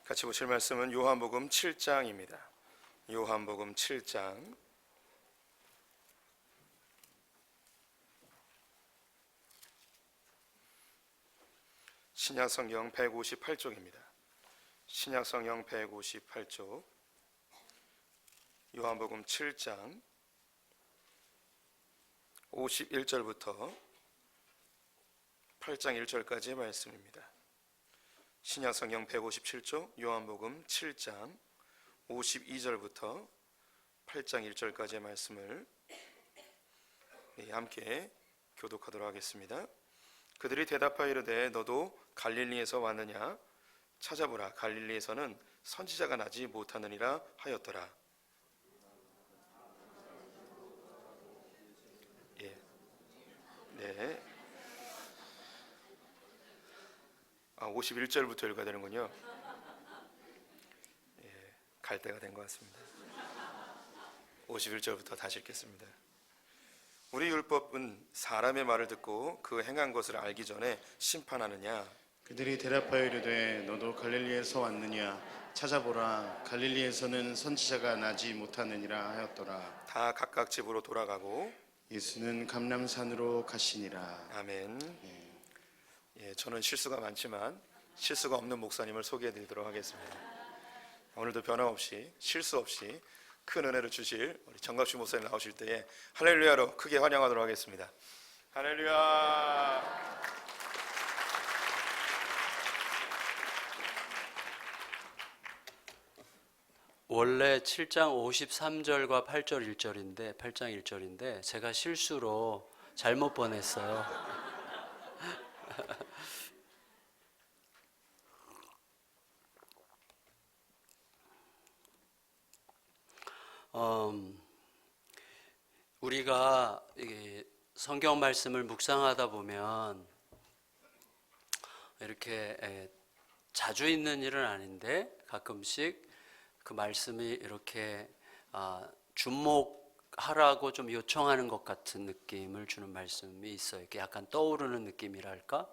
같이 보실 말씀은 요한복음 7장입니다. 요한복음 7장 신약성경 158쪽입니다. 신약성경 158쪽 요한복음 7장 51절부터 8장 1절까지의 말씀입니다. 신약성경 157쪽 요한복음 7장 52절부터 8장 1절까지의 말씀을 함께 교독하도록 하겠습니다. 그들이 대답하여 이르되 너도 갈릴리에서 왔느냐? 찾아보라, 갈릴리에서는 선지자가 나지 못하느니라 하였더라. 네. 51절부터 읽어야 되는군요. 갈 때가 된 것 같습니다. 51절부터 다시 읽겠습니다. 우리 율법은 사람의 말을 듣고 그 행한 것을 알기 전에 심판하느냐? 그들이 대답하여 이르되 너도 갈릴리에서 왔느냐? 찾아보라, 갈릴리에서는 선지자가 나지 못하느니라 하였더라. 다 각각 집으로 돌아가고 예수는 감람산으로 가시니라. 아멘. 저는 실수가 많지만 실수가 없는 목사님을 소개해드리도록 하겠습니다. 오늘도 변함없이 실수 없이 큰 은혜를 주실 우리 정갑식 목사님 나오실 때에 할렐루야로 크게 환영하도록 하겠습니다. 할렐루야. 원래 7장 53절과 8절 1절인데 8장 1절인데 제가 실수로 잘못 보냈어요. 우리가 성경 말씀을 묵상하다 보면 이렇게 자주 있는 일은 아닌데 가끔씩 그 말씀이 이렇게 주목하라고 좀 요청하는 것 같은 느낌을 주는 말씀이 있어요. 이렇게 약간 떠오르는 느낌이랄까?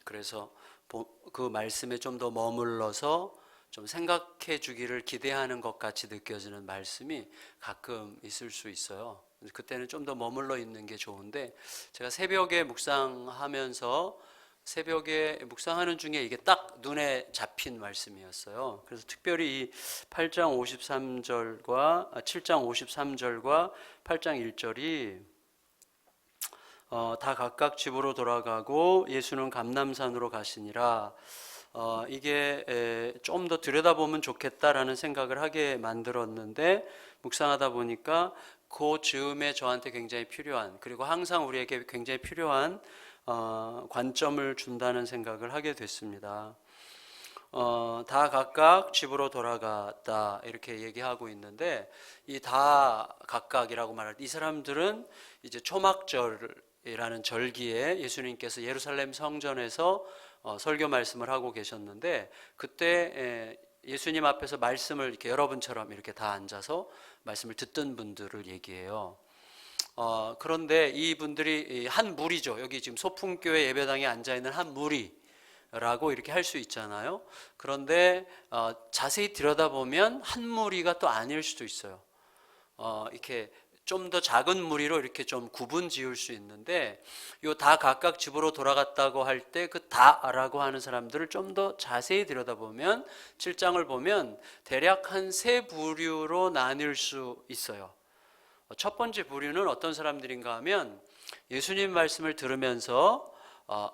그래서 그 말씀에 좀 더 머물러서 좀 생각해 주기를 기대하는 것 같이 느껴지는 말씀이 가끔 있을 수 있어요. 그때는 좀 더 머물러 있는 게 좋은데, 제가 새벽에 묵상하면서 새벽에 묵상하는 중에 이게 딱 눈에 잡힌 말씀이었어요. 그래서 특별히 이 8장 53절과 7장 53절과 8장 1절이 다 각각 집으로 돌아가고 예수는 감람산으로 가시니라. 이게 좀 더 들여다보면 좋겠다라는 생각을 하게 만들었는데, 묵상하다 보니까 그 즈음에 저한테 굉장히 필요한, 그리고 항상 우리에게 굉장히 필요한 관점을 준다는 생각을 하게 됐습니다. 다 각각 집으로 돌아갔다 이렇게 얘기하고 있는데, 이 다 각각이라고 말할 때 이 사람들은 이제 초막절이라는 절기에 예수님께서 예루살렘 성전에서 설교 말씀을 하고 계셨는데, 그때 예수님 앞에서 말씀을 이렇게 여러분처럼 이렇게 다 앉아서 말씀을 듣던 분들을 얘기해요. 그런데 이분들이 한 무리죠. 여기 지금 소풍교회 예배당에 앉아있는 한 무리라고 이렇게 할 수 있잖아요. 그런데 자세히 들여다보면 한 무리가 또 아닐 수도 있어요. 이렇게 좀 더 작은 무리로 이렇게 좀 구분 지을 수 있는데, 요 다 각각 집으로 돌아갔다고 할 때 그 다라고 하는 사람들을 좀 더 자세히 들여다보면 7장을 보면 대략 한 세 부류로 나뉠 수 있어요. 첫 번째 부류는 어떤 사람들인가 하면 예수님 말씀을 들으면서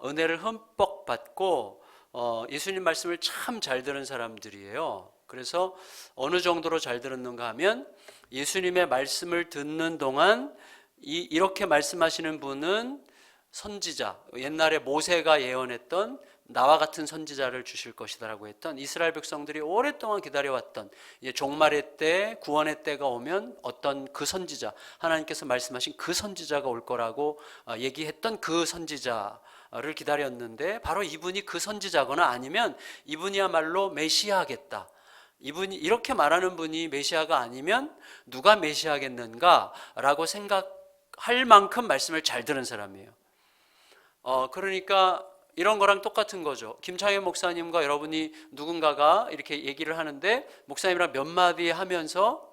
은혜를 흠뻑 받고 예수님 말씀을 참 잘 들은 사람들이에요. 그래서 어느 정도로 잘 들었는가 하면 예수님의 말씀을 듣는 동안 이렇게 말씀하시는 분은 선지자, 옛날에 모세가 예언했던 나와 같은 선지자를 주실 것이다라고 했던 이스라엘 백성들이 오랫동안 기다려왔던 이제 종말의 때, 구원의 때가 오면 어떤 그 선지자, 하나님께서 말씀하신 그 선지자가 올 거라고 얘기했던 그 선지자를 기다렸는데, 바로 이분이 그 선지자거나 아니면 이분이야말로 메시아겠다, 이분이 이렇게 말하는 분이 메시아가 아니면 누가 메시아겠는가라고 생각할 만큼 말씀을 잘 들은 사람이에요. 그러니까 이런 거랑 똑같은 거죠. 김창현 목사님과 여러분이 누군가가 이렇게 얘기를 하는데 목사님이랑 몇 마디 하면서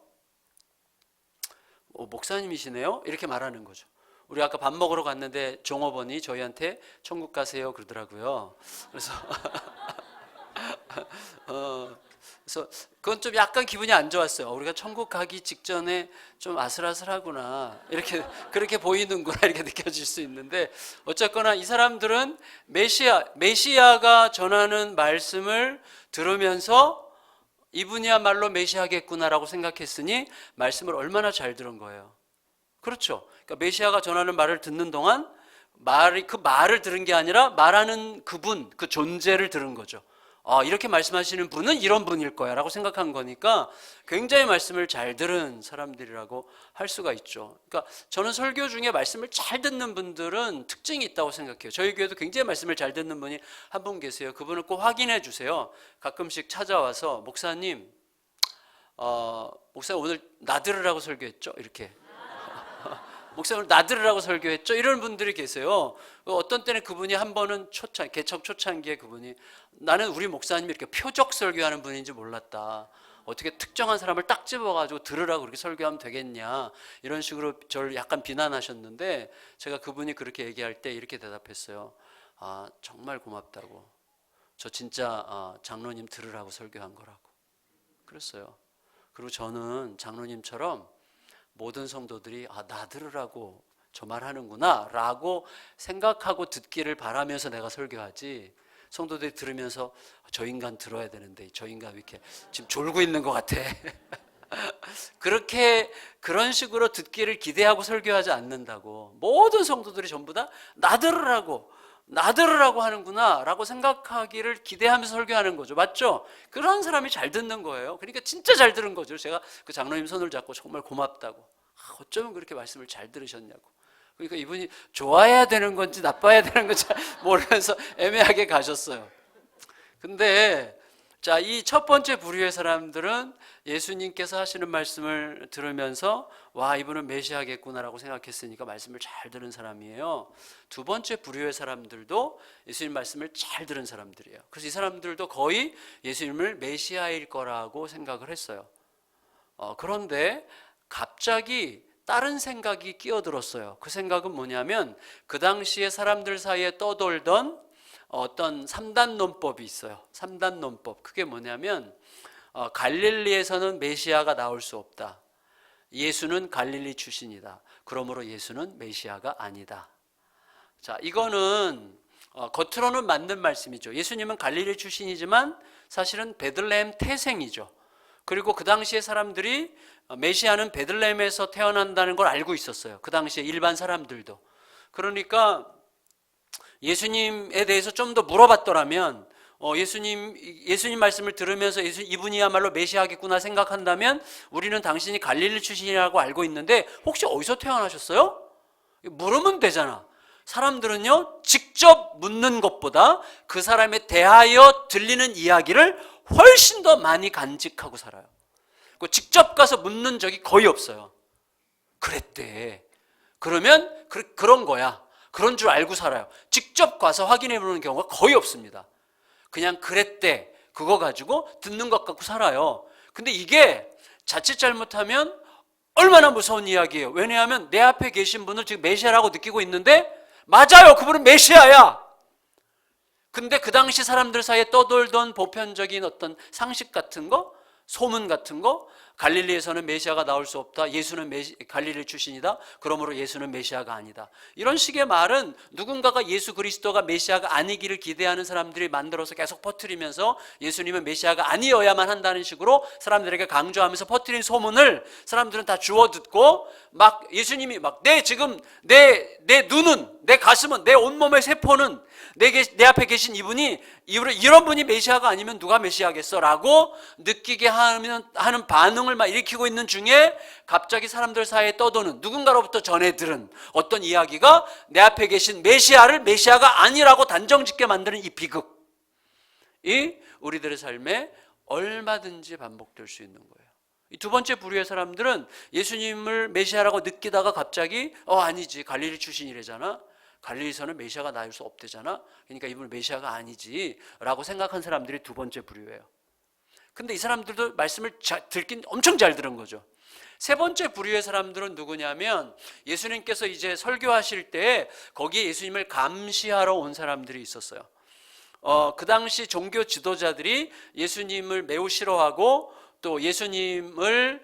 목사님이시네요? 이렇게 말하는 거죠. 우리 아까 밥 먹으러 갔는데 종업원이 저희한테 천국 가세요 그러더라고요. 그래서 그래서 그건 좀 약간 기분이 안 좋았어요. 우리가 천국 가기 직전에 좀 아슬아슬하구나, 이렇게 그렇게 보이는구나, 이렇게 느껴질 수 있는데, 어쨌거나 이 사람들은 메시아가 전하는 말씀을 들으면서 이분이야말로 메시아겠구나라고 생각했으니 말씀을 얼마나 잘 들은 거예요. 그렇죠. 그러니까 메시아가 전하는 말을 듣는 동안 그 말을 들은 게 아니라 말하는 그분, 그 존재를 들은 거죠. 이렇게 말씀하시는 분은 이런 분일 거야 라고 생각한 거니까 굉장히 말씀을 잘 들은 사람들이라고 할 수가 있죠. 그러니까 저는 설교 중에 말씀을 잘 듣는 분들은 특징이 있다고 생각해요. 저희 교회도 굉장히 말씀을 잘 듣는 분이 한 분 계세요. 그분을 꼭 확인해 주세요. 가끔씩 찾아와서 목사님 오늘 나 들으라고 설교했죠? 이렇게 목사님 나 들으라고 설교했죠? 이런 분들이 계세요. 어떤 때는 그분이 한 번은 개척 초창기에 그분이 나는 우리 목사님이 이렇게 표적 설교하는 분인지 몰랐다. 어떻게 특정한 사람을 딱 집어가지고 들으라고 그렇게 설교하면 되겠냐, 이런 식으로 저를 약간 비난하셨는데 제가 그분이 그렇게 얘기할 때 이렇게 대답했어요. 정말 고맙다고. 저 진짜 장로님 들으라고 설교한 거라고 그랬어요. 그리고 저는 장로님처럼 모든 성도들이 나 들으라고 저 말하는구나 라고 생각하고 듣기를 바라면서 내가 설교하지, 성도들이 들으면서 저 인간 들어야 되는데 저 인간 이렇게 지금 졸고 있는 것 같아 그런 식으로 듣기를 기대하고 설교하지 않는다고. 모든 성도들이 전부 다 나 들으라고 하는구나 라고 생각하기를 기대하면서 설교하는 거죠. 맞죠? 그런 사람이 잘 듣는 거예요. 그러니까 진짜 잘 들은 거죠. 제가 그 장로님 손을 잡고 정말 고맙다고, 어쩌면 그렇게 말씀을 잘 들으셨냐고. 그러니까 이분이 좋아해야 되는 건지 나빠야 되는 건지 모르면서 애매하게 가셨어요. 근데 자, 이 첫 번째 부류의 사람들은 예수님께서 하시는 말씀을 들으면서 와, 이분은 메시아겠구나라고 생각했으니까 말씀을 잘 들은 사람이에요. 두 번째 부류의 사람들도 예수님 말씀을 잘 들은 사람들이에요. 그래서 이 사람들도 거의 예수님을 메시아일 거라고 생각을 했어요. 그런데 갑자기 다른 생각이 끼어들었어요. 그 생각은 뭐냐면 그 당시에 사람들 사이에 떠돌던 어떤 3단 논법이 있어요. 3단 논법. 그게 뭐냐면 갈릴리에서는 메시아가 나올 수 없다. 예수는 갈릴리 출신이다. 그러므로 예수는 메시아가 아니다. 자, 이거는 겉으로는 맞는 말씀이죠. 예수님은 갈릴리 출신이지만 사실은 베들레헴 태생이죠. 그리고 그 당시에 사람들이 메시아는 베들레헴에서 태어난다는 걸 알고 있었어요. 그 당시에 일반 사람들도. 그러니까 예수님에 대해서 좀 더 물어봤더라면 예수님 말씀을 들으면서 이분이야말로 메시아겠구나 생각한다면 우리는 당신이 갈릴리 출신이라고 알고 있는데 혹시 어디서 태어나셨어요? 물으면 되잖아. 사람들은요, 직접 묻는 것보다 그 사람에 대하여 들리는 이야기를 훨씬 더 많이 간직하고 살아요. 직접 가서 묻는 적이 거의 없어요. 그랬대. 그러면 그런 거야. 그런 줄 알고 살아요. 직접 가서 확인해 보는 경우가 거의 없습니다. 그냥 그랬대. 그거 가지고 듣는 것 갖고 살아요. 근데 이게 자칫 잘못하면 얼마나 무서운 이야기예요. 왜냐하면 내 앞에 계신 분을 지금 메시아라고 느끼고 있는데 맞아요. 그분은 메시아야. 근데 그 당시 사람들 사이에 떠돌던 보편적인 어떤 상식 같은 거, 소문 같은 거, 갈릴리에서는 메시아가 나올 수 없다. 예수는 갈릴리 출신이다. 그러므로 예수는 메시아가 아니다. 이런 식의 말은 누군가가 예수 그리스도가 메시아가 아니기를 기대하는 사람들이 만들어서 계속 퍼뜨리면서 예수님은 메시아가 아니어야만 한다는 식으로 사람들에게 강조하면서 퍼뜨린 소문을 사람들은 다 주워 듣고 막 예수님이 막 내 눈은, 내 가슴은, 내 온몸의 세포는 내 앞에 계신 이분이 이런 분이 메시아가 아니면 누가 메시아겠어? 라고 느끼게 하는 반응을 막 일으키고 있는 중에 갑자기 사람들 사이에 떠도는 누군가로부터 전해 들은 어떤 이야기가 내 앞에 계신 메시아를 메시아가 아니라고 단정짓게 만드는 이 비극이 우리들의 삶에 얼마든지 반복될 수 있는 거예요. 이 두 번째 부류의 사람들은 예수님을 메시아라고 느끼다가 갑자기 아니지, 갈릴리 출신이래잖아. 갈릴리에서는 메시아가 나올 수 없대잖아. 그러니까 이분은 메시아가 아니지 라고 생각한 사람들이 두 번째 부류예요. 근데 이 사람들도 말씀을 듣긴 엄청 잘 들은 거죠. 세 번째 부류의 사람들은 누구냐면 예수님께서 이제 설교하실 때 거기에 예수님을 감시하러 온 사람들이 있었어요. 그 당시 종교 지도자들이 예수님을 매우 싫어하고 또 예수님을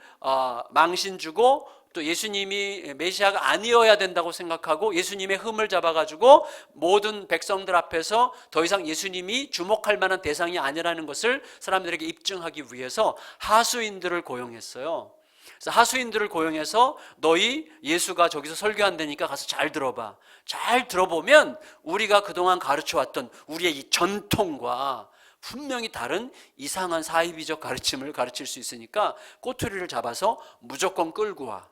망신 주고 또 예수님이 메시아가 아니어야 된다고 생각하고 예수님의 흠을 잡아가지고 모든 백성들 앞에서 더 이상 예수님이 주목할 만한 대상이 아니라는 것을 사람들에게 입증하기 위해서 하수인들을 고용했어요. 그래서 하수인들을 고용해서 너희 예수가 저기서 설교한다니까 가서 잘 들어봐. 잘 들어보면 우리가 그동안 가르쳐왔던 우리의 이 전통과 분명히 다른 이상한 사이비적 가르침을 가르칠 수 있으니까 꼬투리를 잡아서 무조건 끌고 와.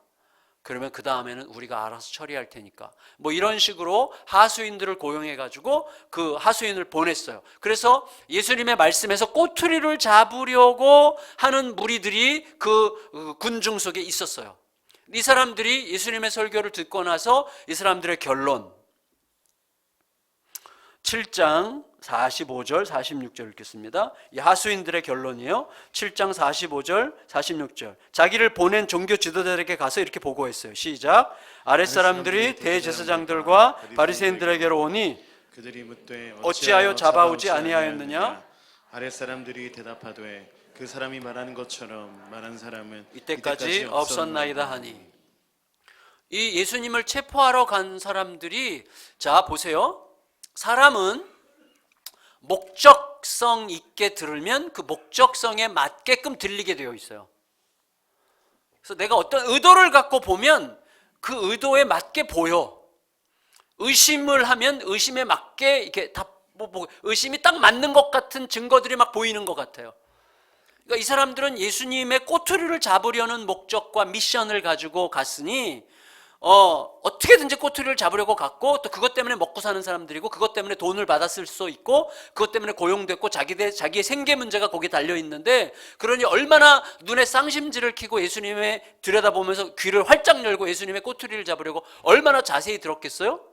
그러면 그 다음에는 우리가 알아서 처리할 테니까 뭐 이런 식으로 하수인들을 고용해가지고 그 하수인을 보냈어요. 그래서 예수님의 말씀에서 꼬투리를 잡으려고 하는 무리들이 그 군중 속에 있었어요. 이 사람들이 예수님의 설교를 듣고 나서 이 사람들의 결론 7장 45절 46절 읽겠습니다. 이 하수인들의 결론이에요. 7장 45절 46절 자기를 보낸 종교 지도자들에게 가서 이렇게 보고했어요. 시작. 아랫사람들이 대제사장들과 바리새인들에게로 오니 그들이 묻되 어찌하여 잡아오지 아니하였느냐. 아랫사람들이 대답하되 그 사람이 말하는 것처럼 말한 사람은 이때까지 없었나이다 하니. 이 예수님을 체포하러 간 사람들이 자 보세요. 사람은 목적성 있게 들으면 그 목적성에 맞게끔 들리게 되어 있어요. 그래서 내가 어떤 의도를 갖고 보면 그 의도에 맞게 보여. 의심을 하면 의심에 맞게 이렇게 다 의심이 딱 맞는 것 같은 증거들이 막 보이는 것 같아요. 그러니까 이 사람들은 예수님의 꼬투리를 잡으려는 목적과 미션을 가지고 갔으니 어떻게든지 꼬투리를 잡으려고 갔고 또 그것 때문에 먹고 사는 사람들이고 그것 때문에 돈을 받았을 수 있고 그것 때문에 고용됐고 자기의 생계 문제가 거기에 달려 있는데 그러니 얼마나 눈에 쌍심지를 켜고 예수님의 들여다보면서 귀를 활짝 열고 예수님의 꼬투리를 잡으려고 얼마나 자세히 들었겠어요?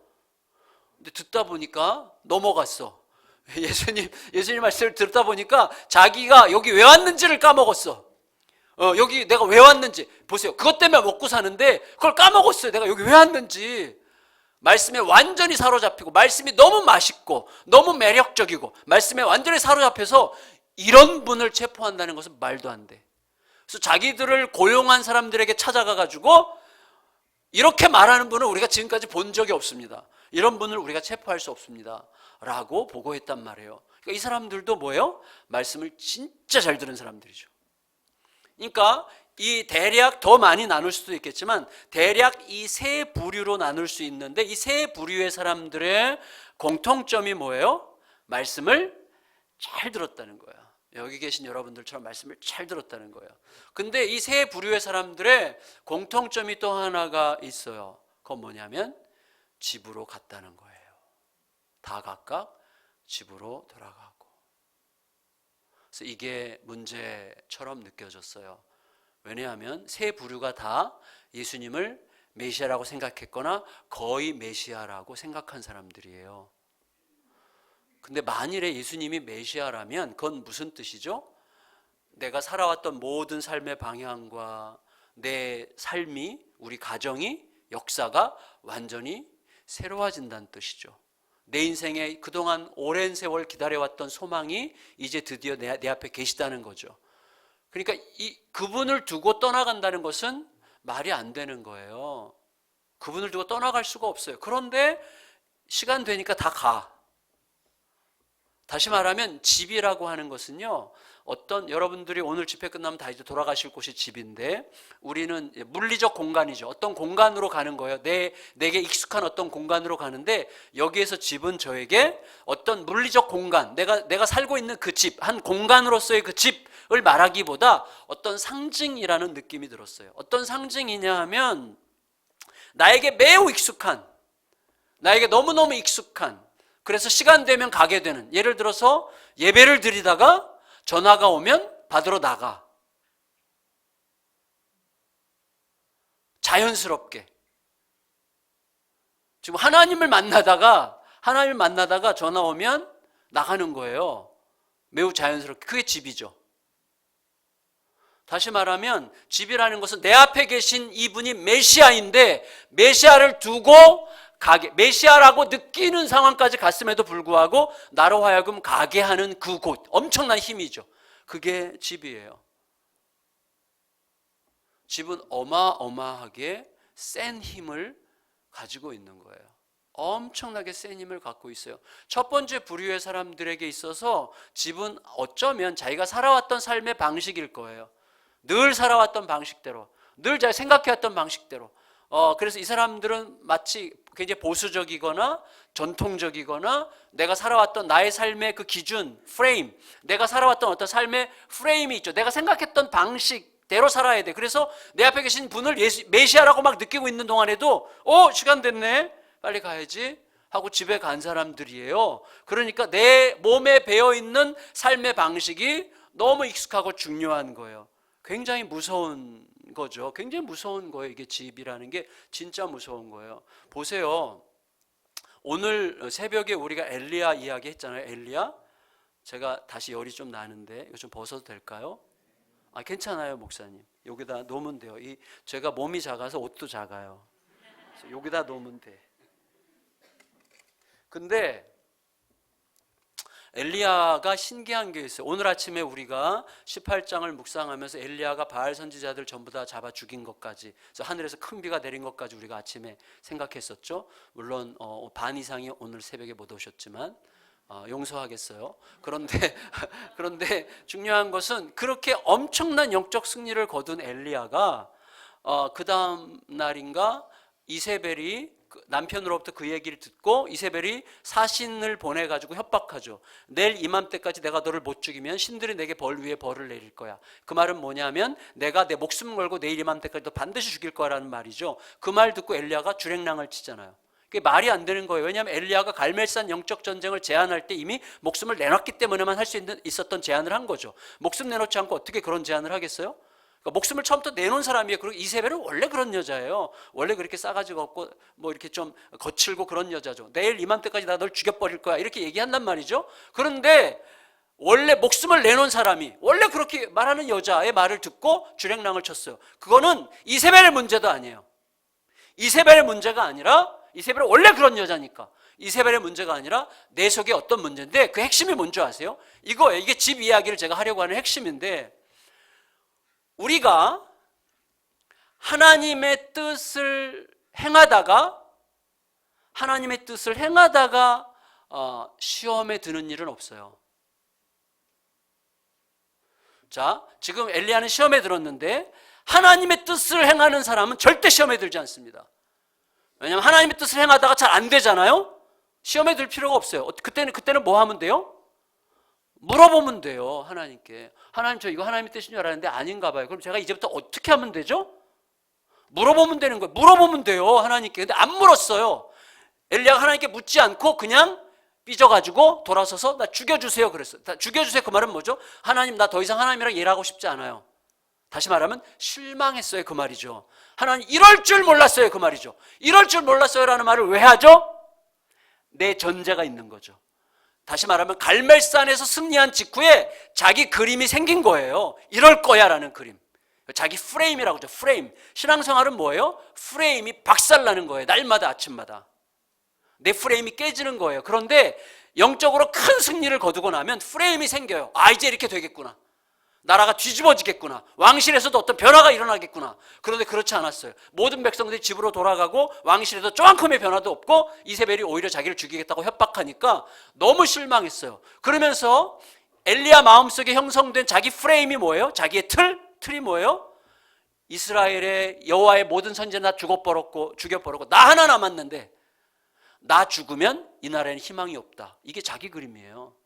근데 듣다 보니까 넘어갔어. 예수님 말씀을 듣다 보니까 자기가 여기 왜 왔는지를 까먹었어. 여기 내가 왜 왔는지 보세요. 그것 때문에 먹고 사는데 그걸 까먹었어요. 내가 여기 왜 왔는지. 말씀에 완전히 사로잡히고 말씀이 너무 맛있고 너무 매력적이고 말씀에 완전히 사로잡혀서 이런 분을 체포한다는 것은 말도 안 돼. 그래서 자기들을 고용한 사람들에게 찾아가가지고 이렇게 말하는 분은 우리가 지금까지 본 적이 없습니다. 이런 분을 우리가 체포할 수 없습니다 라고 보고했단 말이에요. 그러니까 이 사람들도 뭐예요? 말씀을 진짜 잘 들은 사람들이죠. 그러니까 이 대략 더 많이 나눌 수도 있겠지만 대략 이 세 부류로 나눌 수 있는데 이 세 부류의 사람들의 공통점이 뭐예요? 말씀을 잘 들었다는 거야. 여기 계신 여러분들처럼 말씀을 잘 들었다는 거예요. 근데 이 세 부류의 사람들의 공통점이 또 하나가 있어요. 그건 뭐냐면 집으로 갔다는 거예요. 다 각각 집으로 돌아가고. 그래서 이게 문제처럼 느껴졌어요. 왜냐하면 세 부류가 다 예수님을 메시아라고 생각했거나 거의 메시아라고 생각한 사람들이에요. 근데 만일에 예수님이 메시아라면 그건 무슨 뜻이죠? 내가 살아왔던 모든 삶의 방향과 내 삶이, 우리 가정이, 역사가 완전히 새로워진다는 뜻이죠. 내 인생에 그동안 오랜 세월 기다려왔던 소망이 이제 드디어 내 앞에 계시다는 거죠. 그러니까 그분을 두고 떠나간다는 것은 말이 안 되는 거예요. 그분을 두고 떠나갈 수가 없어요. 그런데 시간 되니까 다 가. 다시 말하면 집이라고 하는 것은요, 여러분들이 오늘 집회 끝나면 다 이제 돌아가실 곳이 집인데 우리는 물리적 공간이죠. 어떤 공간으로 가는 거예요. 내게 익숙한 어떤 공간으로 가는데 여기에서 집은 저에게 어떤 물리적 공간, 내가 살고 있는 그 집, 한 공간으로서의 그 집을 말하기보다 어떤 상징이라는 느낌이 들었어요. 어떤 상징이냐 하면 나에게 매우 익숙한, 나에게 너무너무 익숙한, 그래서 시간 되면 가게 되는, 예를 들어서 예배를 드리다가 전화가 오면 받으러 나가. 자연스럽게. 지금 하나님을 만나다가 전화 오면 나가는 거예요. 매우 자연스럽게. 그게 집이죠. 다시 말하면 집이라는 것은 내 앞에 계신 이분이 메시아인데 메시아를 두고 메시아라고 느끼는 상황까지 갔음에도 불구하고 나로 하여금 가게 하는 그곳, 엄청난 힘이죠. 그게 집이에요. 집은 어마어마하게 센 힘을 가지고 있는 거예요. 엄청나게 센 힘을 갖고 있어요. 첫 번째 부류의 사람들에게 있어서 집은 어쩌면 자기가 살아왔던 삶의 방식일 거예요. 늘 살아왔던 방식대로, 늘 잘 생각해왔던 방식대로. 그래서 이 사람들은 마치 굉장히 보수적이거나 전통적이거나 내가 살아왔던 나의 삶의 그 기준, 프레임, 내가 살아왔던 어떤 삶의 프레임이 있죠. 내가 생각했던 방식대로 살아야 돼. 그래서 내 앞에 계신 분을 메시아라고 막 느끼고 있는 동안에도 시간 됐네, 빨리 가야지 하고 집에 간 사람들이에요. 그러니까 내 몸에 배어있는 삶의 방식이 너무 익숙하고 중요한 거예요. 굉장히 무서운 거죠. 굉장히 무서운 거예요. 이게 집이라는 게 진짜 무서운 거예요. 보세요. 오늘 새벽에 우리가 엘리야 이야기 했잖아요. 엘리야. 제가 다시 열이 좀 나는데 이거 좀 벗어도 될까요? 괜찮아요, 목사님. 여기다 놓으면 돼요. 제가 몸이 작아서 옷도 작아요. 그래서 여기다 놓으면 돼. 근데 엘리야가 신기한 게 있어요. 오늘 아침에 우리가 18장을 묵상하면서 엘리야가 바알 선지자들 전부 다 잡아 죽인 것까지, 그래서 하늘에서 큰 비가 내린 것까지 우리가 아침에 생각했었죠. 물론 반 이상이 오늘 새벽에 못 오셨지만 용서하겠어요. 그런데 중요한 것은 그렇게 엄청난 영적 승리를 거둔 엘리야가 그 다음 날인가 이세벨이 남편으로부터 그 얘기를 듣고 이세벨이 사신을 보내가지고 협박하죠. 내일 이맘때까지 내가 너를 못 죽이면 신들이 내게 벌 위에 벌을 내릴 거야. 그 말은 뭐냐면 내가 내 목숨 걸고 내일 이맘때까지 너 반드시 죽일 거라는 말이죠. 그 말 듣고 엘리야가 주랭랑을 치잖아요. 그게 말이 안 되는 거예요. 왜냐하면 엘리야가 갈멜산 영적 전쟁을 제안할 때 이미 목숨을 내놨기 때문에만 할 수 있었던 제안을 한 거죠. 목숨 내놓지 않고 어떻게 그런 제안을 하겠어요? 그러니까 목숨을 처음부터 내놓은 사람이에요. 그리고 이세벨은 원래 그런 여자예요. 원래 그렇게 싸가지가 없고 뭐 이렇게 좀 거칠고 그런 여자죠. 내일 이맘때까지 나 널 죽여버릴 거야 이렇게 얘기한단 말이죠. 그런데 원래 목숨을 내놓은 사람이 원래 그렇게 말하는 여자의 말을 듣고 주랭랑을 쳤어요. 그거는 이세벨의 문제도 아니에요. 이세벨의 문제가 아니라, 이세벨은 원래 그런 여자니까 이세벨의 문제가 아니라 내 속에 어떤 문제인데, 그 핵심이 뭔지 아세요? 이거예요. 이게 집 이야기를 제가 하려고 하는 핵심인데, 우리가 하나님의 뜻을 행하다가 시험에 드는 일은 없어요. 자, 지금 엘리야는 시험에 들었는데 하나님의 뜻을 행하는 사람은 절대 시험에 들지 않습니다. 왜냐하면 하나님의 뜻을 행하다가 잘 안 되잖아요. 시험에 들 필요가 없어요. 그때는 뭐 하면 돼요? 물어보면 돼요. 하나님께. 하나님, 저 이거 하나님의 뜻인 줄 알았는데 아닌가 봐요. 그럼 제가 이제부터 어떻게 하면 되죠? 물어보면 되는 거예요. 물어보면 돼요, 하나님께. 근데 안 물었어요. 엘리야가 하나님께 묻지 않고 그냥 삐져가지고 돌아서서 나 죽여주세요 그랬어요. 죽여주세요 그 말은 뭐죠? 하나님, 나 더 이상 하나님이랑 일하고 싶지 않아요. 다시 말하면 실망했어요 그 말이죠. 하나님, 이럴 줄 몰랐어요 그 말이죠. 이럴 줄 몰랐어요라는 말을 왜 하죠? 내 전제가 있는 거죠. 다시 말하면 갈멜산에서 승리한 직후에 자기 그림이 생긴 거예요. 이럴 거야 라는 그림. 자기 프레임이라고 하죠. 프레임. 신앙생활은 뭐예요? 프레임이 박살나는 거예요. 날마다 아침마다 내 프레임이 깨지는 거예요. 그런데 영적으로 큰 승리를 거두고 나면 프레임이 생겨요. 이제 이렇게 되겠구나. 나라가 뒤집어지겠구나. 왕실에서도 어떤 변화가 일어나겠구나. 그런데 그렇지 않았어요. 모든 백성들이 집으로 돌아가고 왕실에도 조금의 변화도 없고 이세벨이 오히려 자기를 죽이겠다고 협박하니까 너무 실망했어요. 그러면서 엘리야 마음속에 형성된 자기 프레임이 뭐예요? 자기의 틀이 뭐예요? 이스라엘의 여호와의 모든 선지자 다 죽여버렸고 나 하나 남았는데 나 죽으면 이 나라에는 희망이 없다. 이게 자기 그림이에요.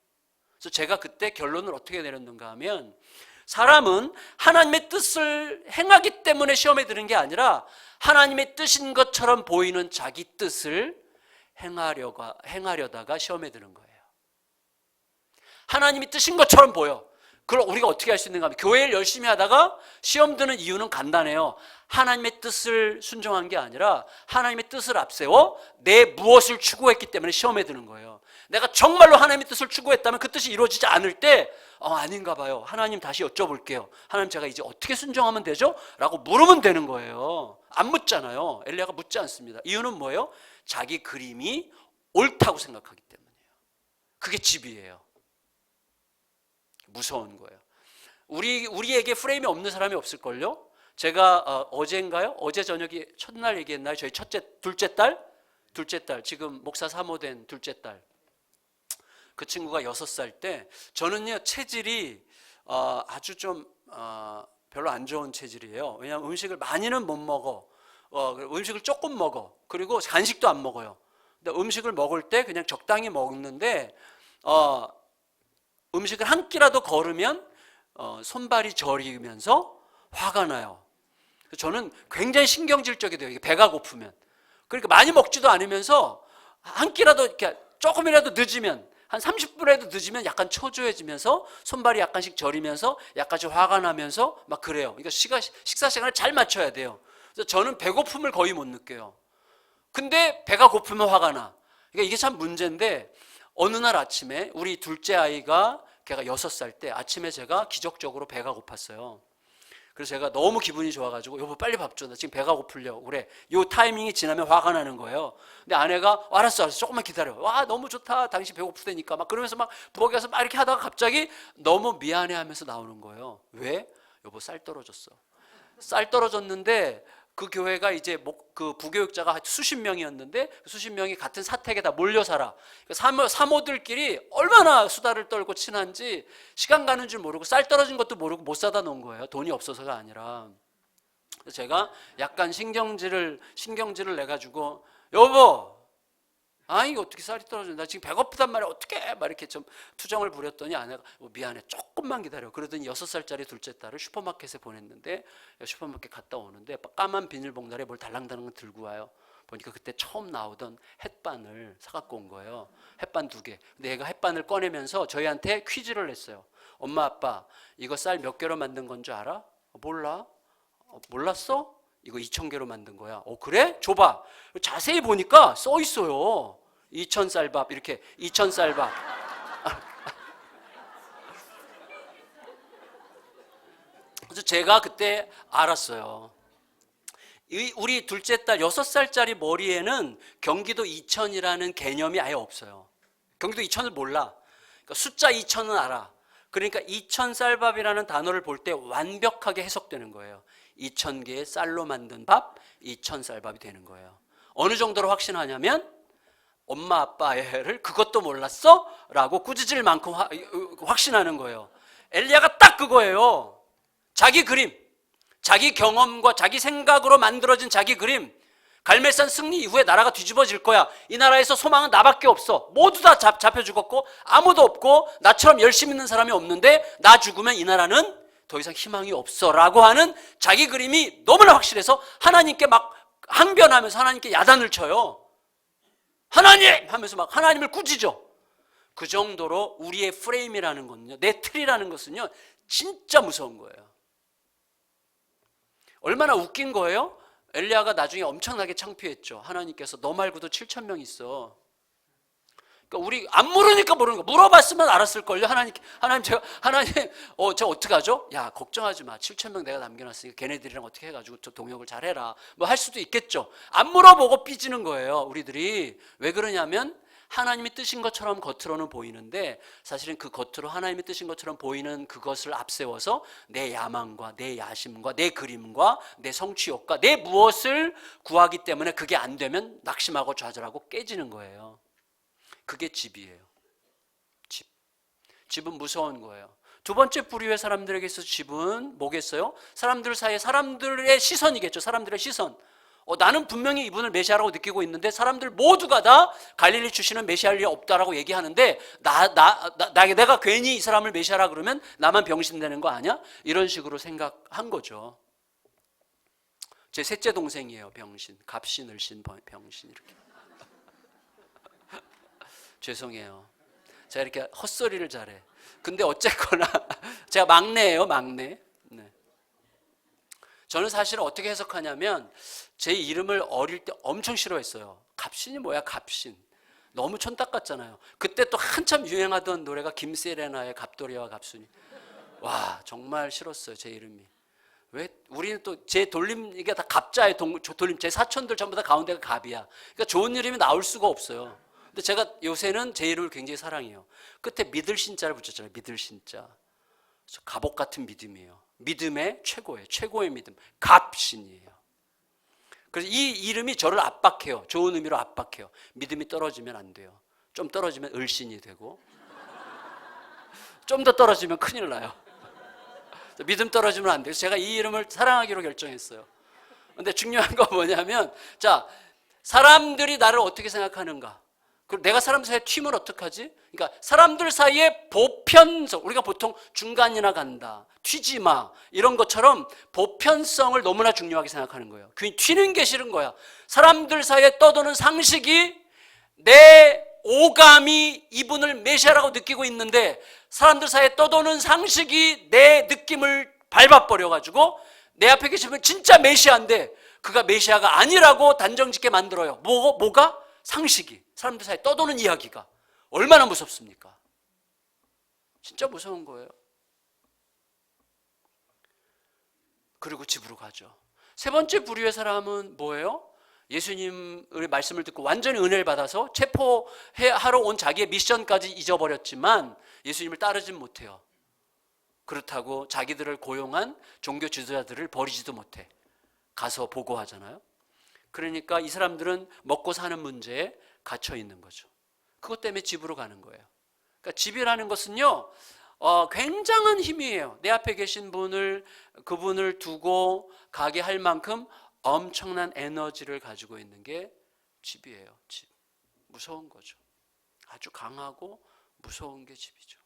그래서 제가 그때 결론을 어떻게 내렸는가 하면, 사람은 하나님의 뜻을 행하기 때문에 시험에 드는 게 아니라 하나님의 뜻인 것처럼 보이는 자기 뜻을 행하려다가 시험에 드는 거예요. 하나님이 뜻인 것처럼 보여. 그럼 우리가 어떻게 할 수 있는가 하면 교회를 열심히 하다가 시험 드는 이유는 간단해요. 하나님의 뜻을 순종한 게 아니라 하나님의 뜻을 앞세워 내 무엇을 추구했기 때문에 시험에 드는 거예요. 내가 정말로 하나님의 뜻을 추구했다면 그 뜻이 이루어지지 않을 때 아닌가 봐요. 하나님 다시 여쭤볼게요. 하나님 제가 이제 어떻게 순종하면 되죠? 라고 물으면 되는 거예요. 안 묻잖아요. 엘리야가 묻지 않습니다. 이유는 뭐예요? 자기 그림이 옳다고 생각하기 때문이에요. 그게 집이에요. 무서운 거예요. 우리에게 프레임이 없는 사람이 없을걸요? 제가 어제인가요? 어제 저녁에 첫날 얘기했나요? 저희 둘째 딸 지금 목사 사모된 둘째 딸. 그 친구가 6살 때 저는요 체질이 아주 좀 별로 안 좋은 체질이에요. 왜냐하면 음식을 많이는 못 먹어. 음식을 조금 먹어. 그리고 간식도 안 먹어요. 근데 음식을 먹을 때 그냥 적당히 먹는데 음식을 한 끼라도 거르면 손발이 저리면서 화가 나요. 저는 굉장히 신경질적이 돼요. 이게 배가 고프면. 그러니까 많이 먹지도 않으면서 한 끼라도 이렇게 조금이라도 늦으면 한 30분이라도 늦으면 약간 초조해지면서 손발이 약간씩 저리면서 약간씩 화가 나면서 막 그래요. 그러니까 식사 시간을 잘 맞춰야 돼요. 그래서 저는 배고픔을 거의 못 느껴요. 근데 배가 고프면 화가 나. 그러니까 이게 참 문제인데 어느 날 아침에 우리 둘째 아이가 걔가 6살 때 아침에 제가 기적적으로 배가 고팠어요. 그래서 제가 너무 기분이 좋아가지고 여보 빨리 밥 줘. 나 지금 배가 고프려고 그래. 요 타이밍이 지나면 화가 나는 거예요. 근데 아내가 알았어 조금만 기다려. 와 너무 좋다. 당신 배고프다니까 막 그러면서 막 부엌에 가서 막 이렇게 하다가 갑자기 너무 미안해하면서 나오는 거예요. 왜? 여보 쌀 떨어졌어. 쌀 떨어졌는데 그 교회가 이제 그 부교육자가 수십 명이었는데 수십 명이 같은 사택에 다 몰려 살아. 사모들끼리 얼마나 수다를 떨고 친한지 시간 가는 줄 모르고 쌀 떨어진 것도 모르고 못 사다 놓은 거예요. 돈이 없어서가 아니라. 그래서 제가 약간 신경질을 내가지고 여보 이거 어떻게 쌀이 떨어져? 나 지금 배고프단 말이야. 어떻게? 막 이렇게 좀 투정을 부렸더니 아내가 미안해. 조금만 기다려. 그러더니 6살짜리 둘째 딸을 슈퍼마켓에 보냈는데 슈퍼마켓 갔다 오는데 까만 비닐봉다리에 뭘 달랑달랑 들고 와요. 보니까 그때 처음 나오던 햇반을 사갖고 온 거예요. 햇반 2개. 근데 얘가 햇반을 꺼내면서 저희한테 퀴즈를 냈어요. 엄마 아빠 이거 쌀 몇 개로 만든 건 줄 알아? 몰라. 몰랐어? 이거 2,000개로 만든 거야. 그래? 줘봐. 자세히 보니까 써 있어요. 2,000쌀밥 이렇게 2,000쌀밥. 그래서 제가 그때 알았어요. 우리 둘째 딸 6살짜리 머리에는 경기도 이천이라는 개념이 아예 없어요. 경기도 이천을 몰라. 그러니까 숫자 2,000은 알아. 그러니까 2,000쌀밥이라는 단어를 볼 때 완벽하게 해석되는 거예요. 2,000개의 쌀로 만든 밥, 2,000쌀밥이 되는 거예요. 어느 정도로 확신하냐면 엄마 아빠를 그것도 몰랐어? 라고 꾸짖을 만큼 확신하는 거예요. 엘리야가 딱 그거예요. 자기 그림, 자기 경험과 자기 생각으로 만들어진 자기 그림. 갈멜산 승리 이후에 나라가 뒤집어질 거야. 이 나라에서 소망은 나밖에 없어. 모두 다 잡혀 죽었고 아무도 없고 나처럼 열심히 있는 사람이 없는데 나 죽으면 이 나라는 더 이상 희망이 없어 라고 하는 자기 그림이 너무나 확실해서 하나님께 막 항변하면서 하나님께 야단을 쳐요. 하나님! 하면서 막 하나님을 꾸짖어. 그 정도로 우리의 프레임이라는 것은요, 내 틀이라는 것은요 진짜 무서운 거예요. 얼마나 웃긴 거예요? 엘리야가 나중에 엄청나게 창피했죠. 하나님께서 너 말고도 7,000명 있어. 그러니까 우리 안 모르니까 모르는 거. 물어봤으면 알았을걸요. 하나님 제가 저 어떡하죠? 야 걱정하지 마. 7,000명 내가 남겨놨으니까 걔네들이랑 어떻게 해가지고 저 동역을 잘해라. 뭐 할 수도 있겠죠. 안 물어보고 삐지는 거예요. 우리들이 왜 그러냐면 하나님이 뜻인 것처럼 겉으로는 보이는데 사실은 그 겉으로 하나님이 뜻인 것처럼 보이는 그것을 앞세워서 내 야망과 내 야심과 내 그림과 내 성취욕과 내 무엇을 구하기 때문에 그게 안 되면 낙심하고 좌절하고 깨지는 거예요. 그게 집이에요. 집은 무서운 거예요. 두 번째 부류의 사람들에게 있어서 집은 뭐겠어요? 사람들 사이에 사람들의 시선이겠죠. 사람들의 시선. 나는 분명히 이분을 메시아라고 느끼고 있는데 사람들 모두가 다 갈릴리 출신은 메시아일 리 없다라고 얘기하는데 내가 괜히 이 사람을 메시아라 그러면 나만 병신되는 거 아니야? 이런 식으로 생각한 거죠. 제 셋째 동생이에요. 병신. 갑신, 을신, 병신 이렇게. 죄송해요. 제가 이렇게 헛소리를 잘해. 근데 어쨌거나 제가 막내예요, 막내. 네. 저는 사실 어떻게 해석하냐면 제 이름을 어릴 때 엄청 싫어했어요. 갑신이 뭐야, 갑신. 너무 촌딱 같잖아요. 그때 또 한참 유행하던 노래가 김세레나의 갑돌이와 갑순이. 와, 정말 싫었어요, 제 이름이. 왜? 우리는 또 제 돌림, 이게 다 갑자의 돌림, 제 사촌들 전부 다 가운데가 갑이야. 그러니까 좋은 이름이 나올 수가 없어요. 근데 제가 요새는 제 이름을 굉장히 사랑해요. 끝에 믿을 신자를 붙였잖아요. 믿을 신자. 갑옷 같은 믿음이에요. 믿음의 최고예요. 최고의 믿음. 갑신이에요. 그래서 이 이름이 저를 압박해요. 좋은 의미로 압박해요. 믿음이 떨어지면 안 돼요. 좀 떨어지면 을신이 되고, 좀 더 떨어지면 큰일 나요. 믿음 떨어지면 안 돼요. 제가 이 이름을 사랑하기로 결정했어요. 근데 중요한 건 뭐냐면, 자, 사람들이 나를 어떻게 생각하는가? 그리고 내가 사람들 사이에 튀면 어떡하지? 그러니까 사람들 사이에 보편성, 우리가 보통 중간이나 간다, 튀지 마, 이런 것처럼 보편성을 너무나 중요하게 생각하는 거예요. 괜히 튀는 게 싫은 거야. 사람들 사이에 떠도는 상식이 내 오감이 이분을 메시아라고 느끼고 있는데 사람들 사이에 떠도는 상식이 내 느낌을 밟아버려가지고 내 앞에 계시면 진짜 메시아인데 그가 메시아가 아니라고 단정짓게 만들어요. 뭐가? 상식이. 사람들 사이에 떠도는 이야기가. 얼마나 무섭습니까? 진짜 무서운 거예요. 그리고 집으로 가죠. 세 번째 부류의 사람은 뭐예요? 예수님의 말씀을 듣고 완전히 은혜를 받아서 체포하러 온 자기의 미션까지 잊어버렸지만 예수님을 따르진 못해요. 그렇다고 자기들을 고용한 종교 지도자들을 버리지도 못해. 가서 보고하잖아요. 그러니까 이 사람들은 먹고 사는 문제에 갇혀 있는 거죠. 그것 때문에 집으로 가는 거예요. 그러니까 집이라는 것은요, 굉장한 힘이에요. 내 앞에 계신 그분을 두고 가게 할 만큼 엄청난 에너지를 가지고 있는 게 집이에요. 집. 무서운 거죠. 아주 강하고 무서운 게 집이죠.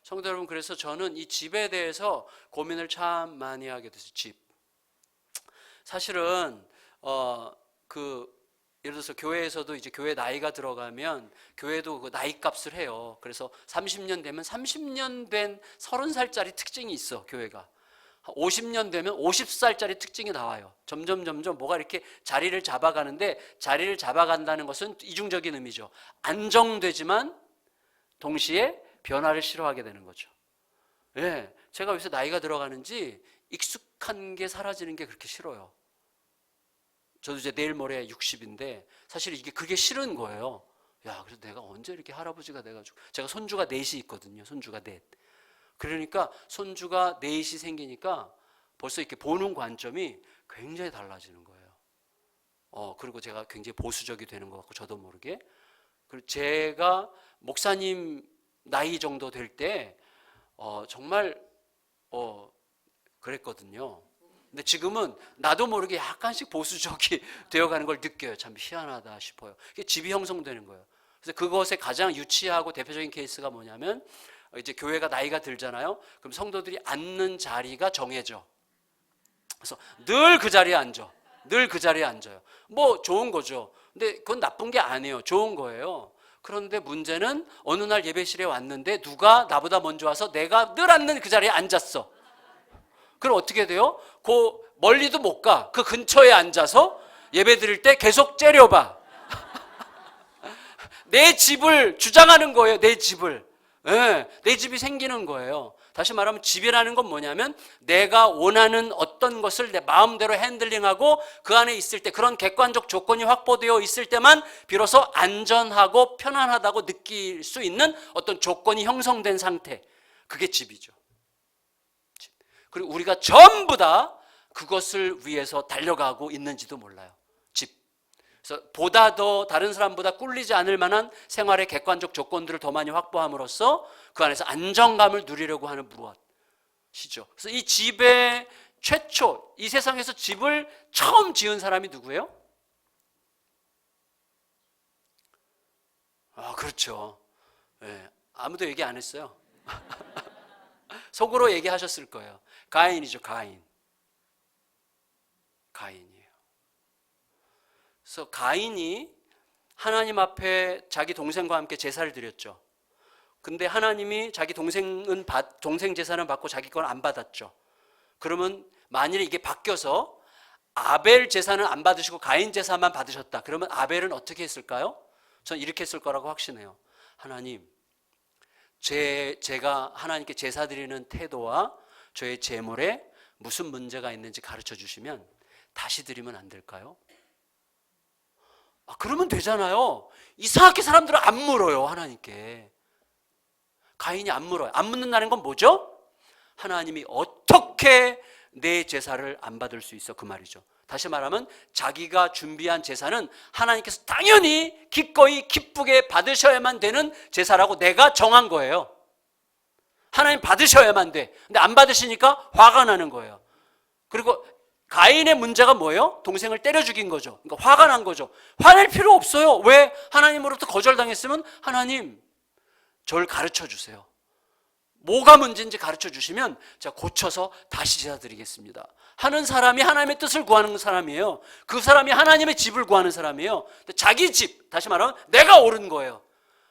성도 여러분, 그래서 저는 이 집에 대해서 고민을 참 많이 하게 됐어요. 집. 사실은 예를 들어서 교회에서도 이제 교회 나이가 들어가면 교회도 그 나이 값을 해요. 그래서 30년 되면 30년 된 30살짜리 특징이 있어, 교회가. 50년 되면 50살짜리 특징이 나와요. 점점 뭐가 이렇게 자리를 잡아가는데, 자리를 잡아간다는 것은 이중적인 의미죠. 안정되지만 동시에 변화를 싫어하게 되는 거죠. 예, 제가 여기서 나이가 들어가는지 익숙한 게 사라지는 게 그렇게 싫어요. 저도 이제 내일 모레 60인데 사실 그게 싫은 거예요. 야, 그래서 내가 언제 이렇게 할아버지가 돼가지고, 제가 손주가 넷이 있거든요. 손주가 넷. 그러니까 손주가 넷이 생기니까 벌써 이렇게 보는 관점이 굉장히 달라지는 거예요. 그리고 제가 굉장히 보수적이 되는 것 같고, 저도 모르게. 그리고 제가 목사님 나이 정도 될 때 정말 그랬거든요. 근데 지금은 나도 모르게 약간씩 보수적이 되어가는 걸 느껴요. 참 희한하다 싶어요. 이게 집이 형성되는 거예요. 그래서 그것의 가장 유치하고 대표적인 케이스가 뭐냐면, 이제 교회가 나이가 들잖아요. 그럼 성도들이 앉는 자리가 정해져. 그래서 늘 그 자리에 앉아. 늘 그 자리에 앉아요. 뭐 좋은 거죠. 근데 그건 나쁜 게 아니에요. 좋은 거예요. 그런데 문제는 어느 날 예배실에 왔는데 누가 나보다 먼저 와서 내가 늘 앉는 그 자리에 앉았어. 그럼 어떻게 돼요? 멀리도 못 가. 그 근처에 앉아서 예배 드릴 때 계속 째려봐. 내 집을 주장하는 거예요. 내 집을. 네, 내 집이 생기는 거예요. 다시 말하면 집이라는 건 뭐냐면, 내가 원하는 어떤 것을 내 마음대로 핸들링하고 그 안에 있을 때, 그런 객관적 조건이 확보되어 있을 때만 비로소 안전하고 편안하다고 느낄 수 있는 어떤 조건이 형성된 상태. 그게 집이죠. 그리고 우리가 전부 다 그것을 위해서 달려가고 있는지도 몰라요. 집. 그래서 보다 더 다른 사람보다 꿀리지 않을 만한 생활의 객관적 조건들을 더 많이 확보함으로써 그 안에서 안정감을 누리려고 하는 무엇이죠. 그래서 이 집의 최초, 이 세상에서 집을 처음 지은 사람이 누구예요? 그렇죠. 네, 아무도 얘기 안 했어요. 속으로 얘기하셨을 거예요. 가인이죠, 가인이에요. 그래서 가인이 하나님 앞에 자기 동생과 함께 제사를 드렸죠. 근데 하나님이 자기 동생 제사는 받고 자기 건 안 받았죠. 그러면 만일에 이게 바뀌어서 아벨 제사는 안 받으시고 가인 제사만 받으셨다. 그러면 아벨은 어떻게 했을까요? 전 이렇게 했을 거라고 확신해요. 하나님, 제가 하나님께 제사 드리는 태도와 저의 제물에 무슨 문제가 있는지 가르쳐 주시면 다시 드리면 안 될까요? 그러면 되잖아요. 이상하게 사람들은 안 물어요, 하나님께. 가인이 안 물어요. 안 묻는다는 건 뭐죠? 하나님이 어떻게 내 제사를 안 받을 수 있어, 그 말이죠. 다시 말하면 자기가 준비한 제사는 하나님께서 당연히 기꺼이 기쁘게 받으셔야만 되는 제사라고 내가 정한 거예요. 하나님 받으셔야만 돼. 근데 안 받으시니까 화가 나는 거예요. 그리고 가인의 문제가 뭐예요? 동생을 때려 죽인 거죠. 그러니까 화가 난 거죠. 화낼 필요 없어요. 왜? 하나님으로부터 거절당했으면 하나님, 저를 가르쳐 주세요. 뭐가 문제인지 가르쳐 주시면 제가 고쳐서 다시 제사 드리겠습니다 하는 사람이 하나님의 뜻을 구하는 사람이에요. 그 사람이 하나님의 집을 구하는 사람이에요. 자기 집, 다시 말하면 내가 옳은 거예요.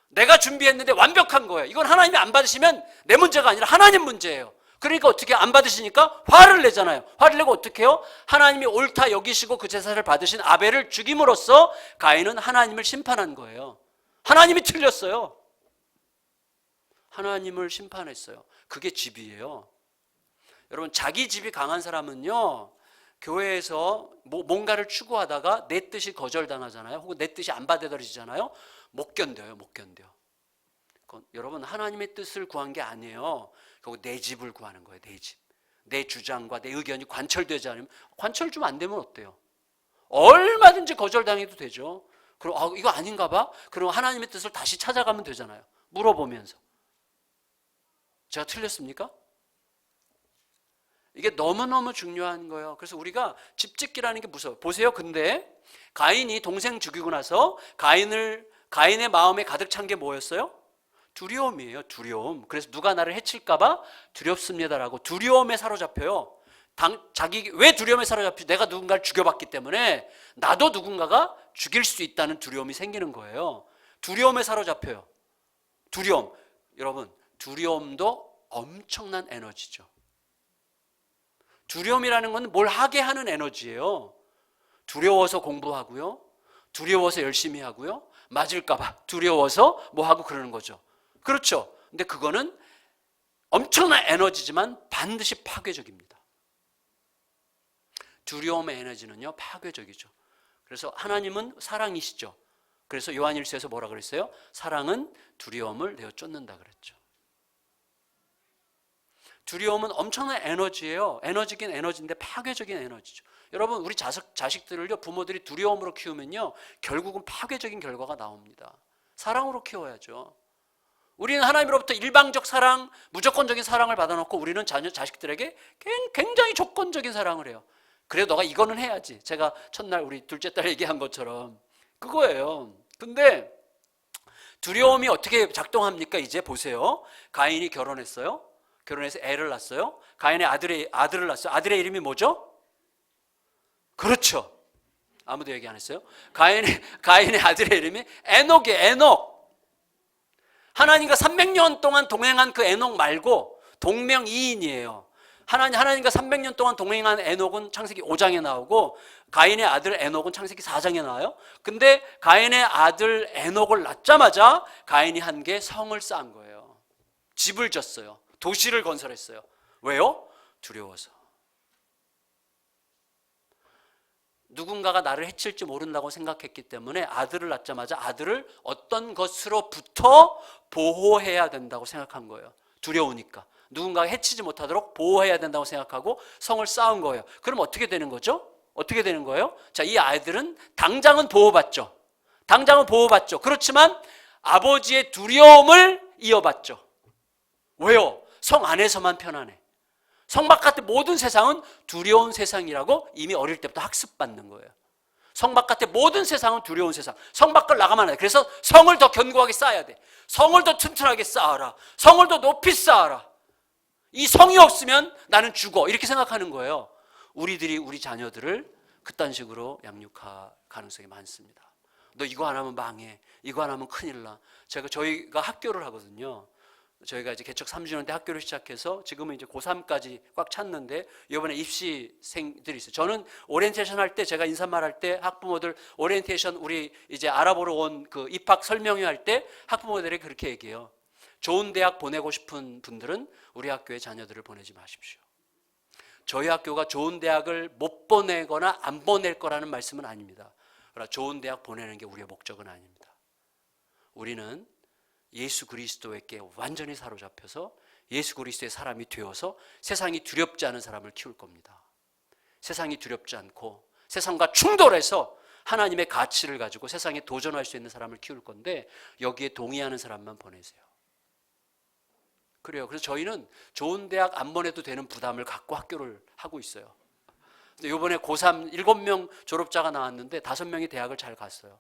내가 준비했는데 완벽한 거예요. 이건 하나님이 안 받으시면 내 문제가 아니라 하나님 문제예요. 그러니까 어떻게 안 받으시니까 화를 내잖아요. 화를 내고 어떻게 해요? 하나님이 옳다 여기시고 그 제사를 받으신 아벨을 죽임으로써 가인은 하나님을 심판한 거예요. 하나님이 틀렸어요. 하나님을 심판했어요. 그게 집이에요. 여러분, 자기 집이 강한 사람은요, 교회에서 뭔가를 추구하다가 내 뜻이 거절당하잖아요. 혹은 내 뜻이 안 받아들여지잖아요. 못 견뎌요, 못 견뎌. 여러분, 하나님의 뜻을 구한 게 아니에요. 결국 내 집을 구하는 거예요, 내 집. 내 주장과 내 의견이 관철되지 않으면, 관철 좀 안 되면 어때요? 얼마든지 거절당해도 되죠. 그럼 이거 아닌가 봐? 그럼 하나님의 뜻을 다시 찾아가면 되잖아요. 물어보면서. 제가 틀렸습니까? 이게 너무너무 중요한 거예요. 그래서 우리가 집짓기라는 게 무서워요. 보세요. 근데 가인이 동생 죽이고 나서 가인의 마음에 가득 찬 게 뭐였어요? 두려움이에요. 두려움. 그래서 누가 나를 해칠까 봐 두렵습니다라고 두려움에 사로잡혀요. 왜 두려움에 사로잡히죠? 내가 누군가를 죽여봤기 때문에 나도 누군가가 죽일 수 있다는 두려움이 생기는 거예요. 두려움에 사로잡혀요. 두려움. 여러분, 두려움도 엄청난 에너지죠. 두려움이라는 건 뭘 하게 하는 에너지예요. 두려워서 공부하고요. 두려워서 열심히 하고요. 맞을까 봐 두려워서 뭐 하고 그러는 거죠. 그렇죠. 근데 그거는 엄청난 에너지지만 반드시 파괴적입니다. 두려움의 에너지는요, 파괴적이죠. 그래서 하나님은 사랑이시죠. 그래서 요한일서에서 뭐라 그랬어요? 사랑은 두려움을 내어 쫓는다 그랬죠. 두려움은 엄청난 에너지예요. 에너지긴 에너지인데 파괴적인 에너지죠. 여러분, 우리 자식들을요, 부모들이 두려움으로 키우면요, 결국은 파괴적인 결과가 나옵니다. 사랑으로 키워야죠. 우리는 하나님으로부터 일방적 사랑, 무조건적인 사랑을 받아놓고 우리는 자식들에게 굉장히 조건적인 사랑을 해요. 그래, 너가 이거는 해야지. 제가 첫날 우리 둘째 딸 얘기한 것처럼 그거예요. 근데 두려움이 어떻게 작동합니까? 이제 보세요. 가인이 결혼했어요. 결혼해서 애를 낳았어요. 가인의 아들을 낳았어요. 아들의 이름이 뭐죠? 그렇죠. 아무도 얘기 안 했어요. 가인의 아들의 이름이 에녹이에요. 에녹. 하나님과 300년 동안 동행한 그 에녹 말고 동명이인이에요. 하나님과 300년 동안 동행한 에녹은 창세기 5장에 나오고 가인의 아들 에녹은 창세기 4장에 나와요. 근데 가인의 아들 에녹을 낳자마자 가인이 한 게 성을 쌓은 거예요. 집을 졌어요. 도시를 건설했어요. 왜요? 두려워서. 누군가가 나를 해칠지 모른다고 생각했기 때문에 아들을 낳자마자 아들을 어떤 것으로부터 보호해야 된다고 생각한 거예요. 두려우니까. 누군가가 해치지 못하도록 보호해야 된다고 생각하고 성을 쌓은 거예요. 그럼 어떻게 되는 거죠? 어떻게 되는 거예요? 자, 이 아이들은 당장은 보호받죠. 당장은 보호받죠. 그렇지만 아버지의 두려움을 이어받죠. 왜요? 성 안에서만 편안해. 성 바깥의 모든 세상은 두려운 세상이라고 이미 어릴 때부터 학습받는 거예요. 성 바깥의 모든 세상은 두려운 세상. 성 밖을 나가면 안 돼. 그래서 성을 더 견고하게 쌓아야 돼. 성을 더 튼튼하게 쌓아라. 성을 더 높이 쌓아라. 이 성이 없으면 나는 죽어. 이렇게 생각하는 거예요. 우리 자녀들을 그딴 식으로 양육할 가능성이 많습니다. 너 이거 안 하면 망해. 이거 안 하면 큰일 나. 저희가 학교를 하거든요. 저희가 이제 개척 3주년 때 학교를 시작해서 지금은 이제 고3까지 꽉 찼는데 이번에 입시생들이 있어요. 저는 오리엔테이션 할 때, 제가 인사말 할 때 학부모들 오리엔테이션 우리 이제 알아보러 온 그 입학 설명회 할 때 학부모들이 그렇게 얘기해요. 좋은 대학 보내고 싶은 분들은 우리 학교에 자녀들을 보내지 마십시오. 저희 학교가 좋은 대학을 못 보내거나 안 보낼 거라는 말씀은 아닙니다. 그러나 좋은 대학 보내는 게 우리의 목적은 아닙니다. 우리는 예수 그리스도에게 완전히 사로잡혀서 예수 그리스도의 사람이 되어서 세상이 두렵지 않은 사람을 키울 겁니다. 세상이 두렵지 않고 세상과 충돌해서 하나님의 가치를 가지고 세상에 도전할 수 있는 사람을 키울 건데 여기에 동의하는 사람만 보내세요. 그래요. 그래서 저희는 좋은 대학 안 보내도 되는 부담을 갖고 학교를 하고 있어요. 이번에 고3 7명 졸업자가 나왔는데 5명이 대학을 잘 갔어요.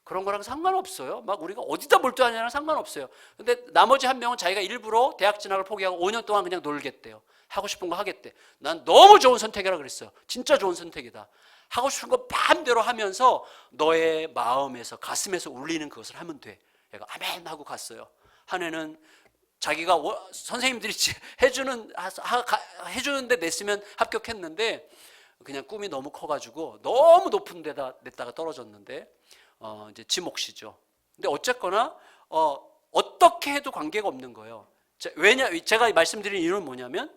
그런 거랑 상관없어요. 막 우리가 어디다 몰두하냐랑 상관없어요. 근데 나머지 한 명은 자기가 일부러 대학 진학을 포기하고 5년 동안 그냥 놀겠대요. 하고 싶은 거 하겠대. 난 너무 좋은 선택이라 그랬어요. 진짜 좋은 선택이다. 하고 싶은 거 마음대로 하면서 너의 마음에서 가슴에서 울리는 그것을 하면 돼. 얘가 아멘 하고 갔어요. 한 해는 자기가 선생님들이 해주는데 냈으면 합격했는데 그냥 꿈이 너무 커가지고 너무 높은 데다 냈다가 떨어졌는데 이제 지 몫이죠. 근데 어쨌거나 어떻게 해도 관계가 없는 거예요. 제가 말씀드린 이유는 뭐냐면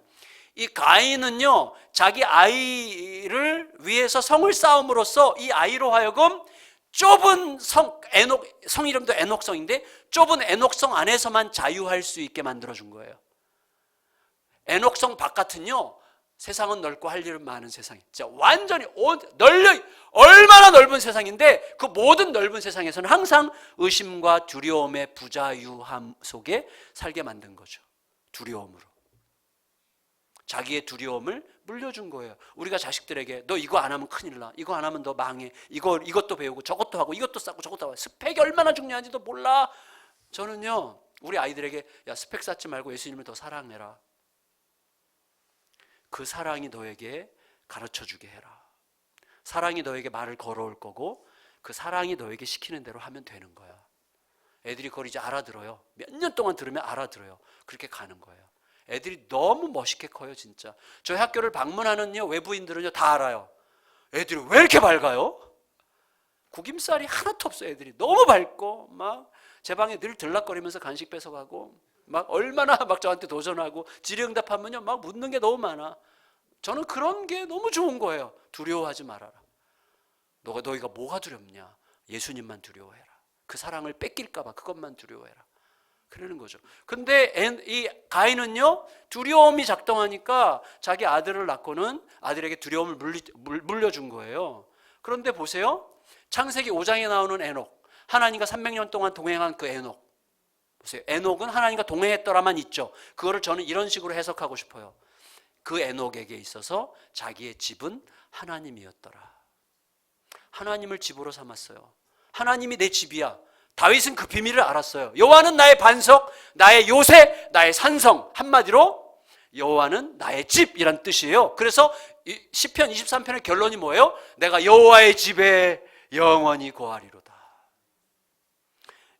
이 가인은요 자기 아이를 위해서 성을 쌓음으로써 이 아이로 하여금 좁은 성 이름도 에녹성인데 좁은 에녹성 안에서만 자유할 수 있게 만들어준 거예요. 에녹성 바깥은요 세상은 넓고 할 일은 많은 세상이 진짜 완전히 얼마나 넓은 세상인데 그 모든 넓은 세상에서는 항상 의심과 두려움의 부자유함 속에 살게 만든 거죠. 두려움으로 자기의 두려움을 물려준 거예요. 우리가 자식들에게 너 이거 안 하면 큰일 나, 이거 안 하면 너 망해, 이것도 배우고 저것도 하고 이것도 쌓고 저것도 하고 스펙이 얼마나 중요한지도 몰라. 저는요 우리 아이들에게 야 스펙 쌓지 말고 예수님을 더 사랑해라. 그 사랑이 너에게 가르쳐주게 해라. 사랑이 너에게 말을 걸어올 거고 그 사랑이 너에게 시키는 대로 하면 되는 거야. 애들이 그걸 이제 알아들어요. 몇 년 동안 들으면 알아들어요. 그렇게 가는 거예요. 애들이 너무 멋있게 커요. 진짜 저희 학교를 방문하는 외부인들은요 다 알아요. 애들이 왜 이렇게 밝아요? 구김살이 하나도 없어요. 애들이 너무 밝고 막 제 방에 늘 들락거리면서 간식 뺏어가고 막 얼마나 막 저한테 도전하고 질의응답하면요 막 묻는 게 너무 많아. 저는 그런 게 너무 좋은 거예요. 두려워하지 말아라. 너희가 뭐가 두렵냐? 예수님만 두려워해라. 그 사랑을 뺏길까 봐 그것만 두려워해라. 그러는 거죠. 근데 이 가인은요 두려움이 작동하니까 자기 아들을 낳고는 아들에게 두려움을 물려준 거예요. 그런데 보세요. 창세기 5장에 나오는 에녹, 하나님과 300년 동안 동행한 그 에녹 보세요. 에녹은 하나님과 동행했더라만 있죠. 그거를 저는 이런 식으로 해석하고 싶어요. 그 에녹에게 있어서 자기의 집은 하나님이었더라. 하나님을 집으로 삼았어요. 하나님이 내 집이야. 다윗은 그 비밀을 알았어요. 여호와는 나의 반석, 나의 요새, 나의 산성. 한마디로 여호와는 나의 집이란 뜻이에요. 그래서 시편 23편의 결론이 뭐예요? 내가 여호와의 집에 영원히 거하리로다.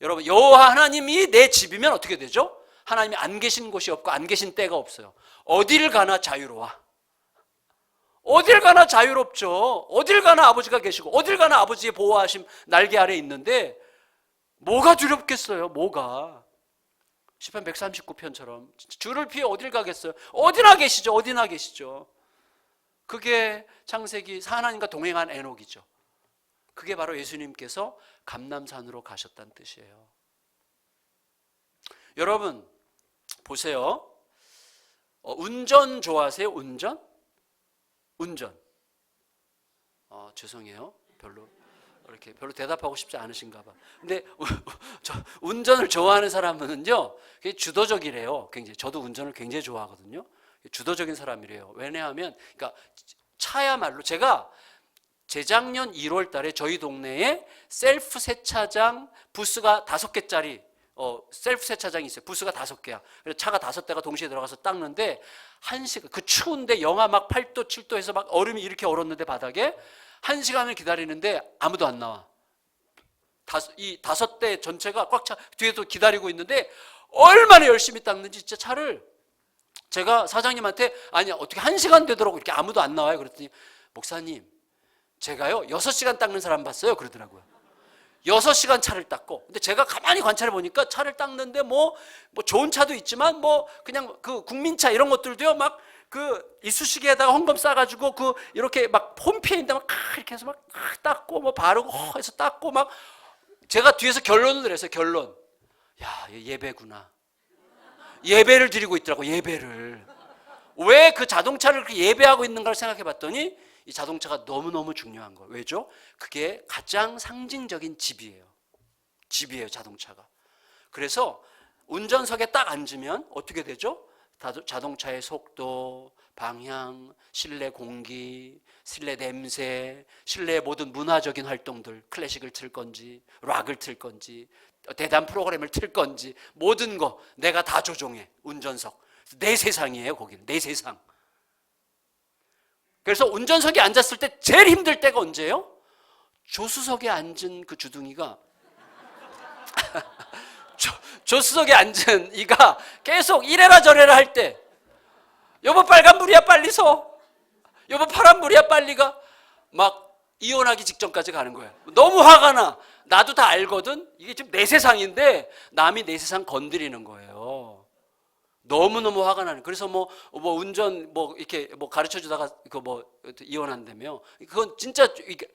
여러분 여호와 하나님이 내 집이면 어떻게 되죠? 하나님이 안 계신 곳이 없고 안 계신 때가 없어요. 어딜 가나 자유로워. 어딜 가나 자유롭죠. 어딜 가나 아버지가 계시고 어딜 가나 아버지의 보호하심 날개 아래 있는데 뭐가 두렵겠어요? 뭐가? 시편 139편처럼 주를 피해 어딜 가겠어요? 어디나 계시죠. 어디나 계시죠. 그게 창세기 하나님과 동행한 에녹이죠. 그게 바로 예수님께서 감람산으로 가셨다는 뜻이에요. 여러분 보세요. 운전 좋아하세요? 운전? 죄송해요. 별로 대답하고 싶지 않으신가 봐. 근데 운전을 좋아하는 사람은요 굉장히 주도적이래요. 굉장히 저도 운전을 굉장히 좋아하거든요. 주도적인 사람이래요. 왜냐하면 그러니까 차야말로 제가 재작년 1월 달에 저희 동네에 셀프 세차장 부스가 5개짜리 셀프 세차장이 있어요. 부스가 5개야. 그래서 차가 5대가 동시에 들어가서 닦는데 1시간, 그 추운데 영하 막 8도, 7도 해서 막 얼음이 이렇게 얼었는데 바닥에 1시간을 기다리는데 아무도 안 나와. 이 5대 전체가 꽉 차, 뒤에도 기다리고 있는데 얼마나 열심히 닦는지 진짜 차를. 제가 사장님한테 아니 어떻게 1시간 되도록 이렇게 아무도 안 나와요. 그랬더니 목사님 제가요 6시간 닦는 사람 봤어요 그러더라고요. 6시간 차를 닦고. 근데 제가 가만히 관찰해 보니까 차를 닦는데 뭐 좋은 차도 있지만 뭐 그냥 그 국민차 이런 것들도요 막 그 이쑤시개에다가 헝겊 싸가지고 그 이렇게 막 홈피에 있는데 막 이렇게 해서 막 닦고 뭐 바르고 해서 닦고 막. 제가 뒤에서 결론을 내렸어요. 결론. 야, 예배구나. 예배를 드리고 있더라고. 예배를. 왜 그 자동차를 그렇게 예배하고 있는가를 생각해 봤더니 이 자동차가 너무너무 중요한 거예요. 왜죠? 그게 가장 상징적인 집이에요. 집이에요, 자동차가. 그래서 운전석에 딱 앉으면 어떻게 되죠? 자동차의 속도, 방향, 실내 공기, 실내 냄새, 실내의 모든 문화적인 활동들, 클래식을 틀 건지, 락을 틀 건지, 대단 프로그램을 틀 건지, 모든 거 내가 다 조종해. 운전석. 내 세상이에요, 거기는. 내 세상. 그래서 운전석에 앉았을 때 제일 힘들 때가 언제예요? 조수석에 앉은 그 주둥이가 조수석에 앉은 이가 계속 이래라 저래라 할 때, 여보 빨간불이야 빨리 서, 여보 파란불이야 빨리 가, 막 이혼하기 직전까지 가는 거야. 너무 화가 나. 나도 다 알거든. 이게 지금 내 세상인데 남이 내 세상 건드리는 거예요. 너무너무 화가 나는. 그래서 뭐 운전 이렇게 가르쳐 주다가 이혼한다며. 그건 진짜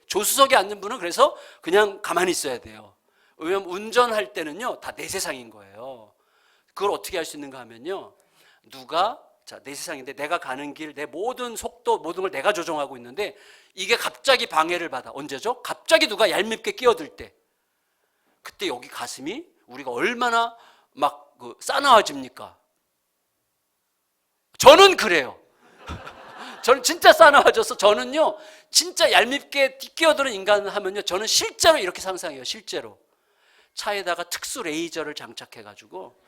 조수석에 앉는 분은 그래서 그냥 가만히 있어야 돼요. 왜냐면 운전할 때는요 다 내 세상인 거예요. 그걸 어떻게 할 수 있는가 하면요, 내 세상인데 내가 가는 길, 내 모든 속도, 모든 걸 내가 조종하고 있는데 이게 갑자기 방해를 받아. 언제죠? 갑자기 누가 얄밉게 끼어들 때. 그때 여기 가슴이 우리가 얼마나 막 싸나워집니까? 저는 그래요. 저는 진짜 싸나워져서, 저는요 진짜 얄밉게 끼어드는 인간 하면요 저는 실제로 이렇게 상상해요. 실제로 차에다가 특수 레이저를 장착해가지고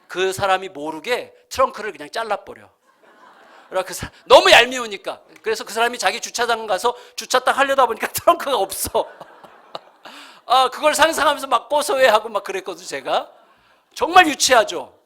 그 사람이 모르게 트렁크를 그냥 잘라버려. 너무 얄미우니까. 그래서 그 사람이 자기 주차장 가서 주차 딱 하려다 보니까 트렁크가 없어. 그걸 상상하면서 막 고소해하고 막 그랬거든요. 제가 정말 유치하죠.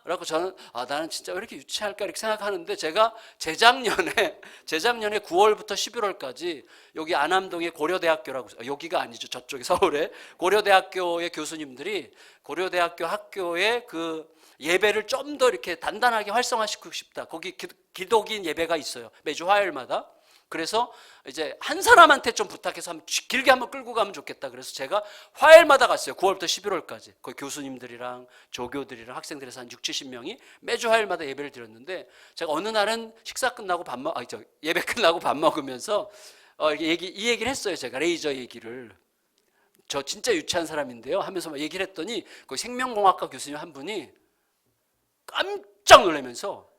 그래서 저는 나는 진짜 왜 이렇게 유치할까 이렇게 생각하는데, 제가 재작년에 9월부터 11월까지 여기 안암동의 고려대학교라고, 여기가 아니죠, 저쪽에 서울에 고려대학교의 교수님들이 고려대학교 학교의 그 예배를 좀 더 이렇게 단단하게 활성화시키고 싶다. 거기 기독인 예배가 있어요, 매주 화요일마다. 그래서 이제 한 사람한테 좀 부탁해서 길게 한번 끌고 가면 좋겠다. 그래서 제가 화요일마다 갔어요. 9월부터 11월까지. 거기 교수님들이랑 조교들이랑 학생들에서 한 60-70명이 매주 화요일마다 예배를 드렸는데, 제가 어느 날은 예배 끝나고 밥 먹으면서 이 얘기를 했어요. 제가 레이저 얘기를. 저 진짜 유치한 사람인데요 하면서 막 얘기를 했더니 그 생명공학과 교수님 한 분이 깜짝 놀라면서,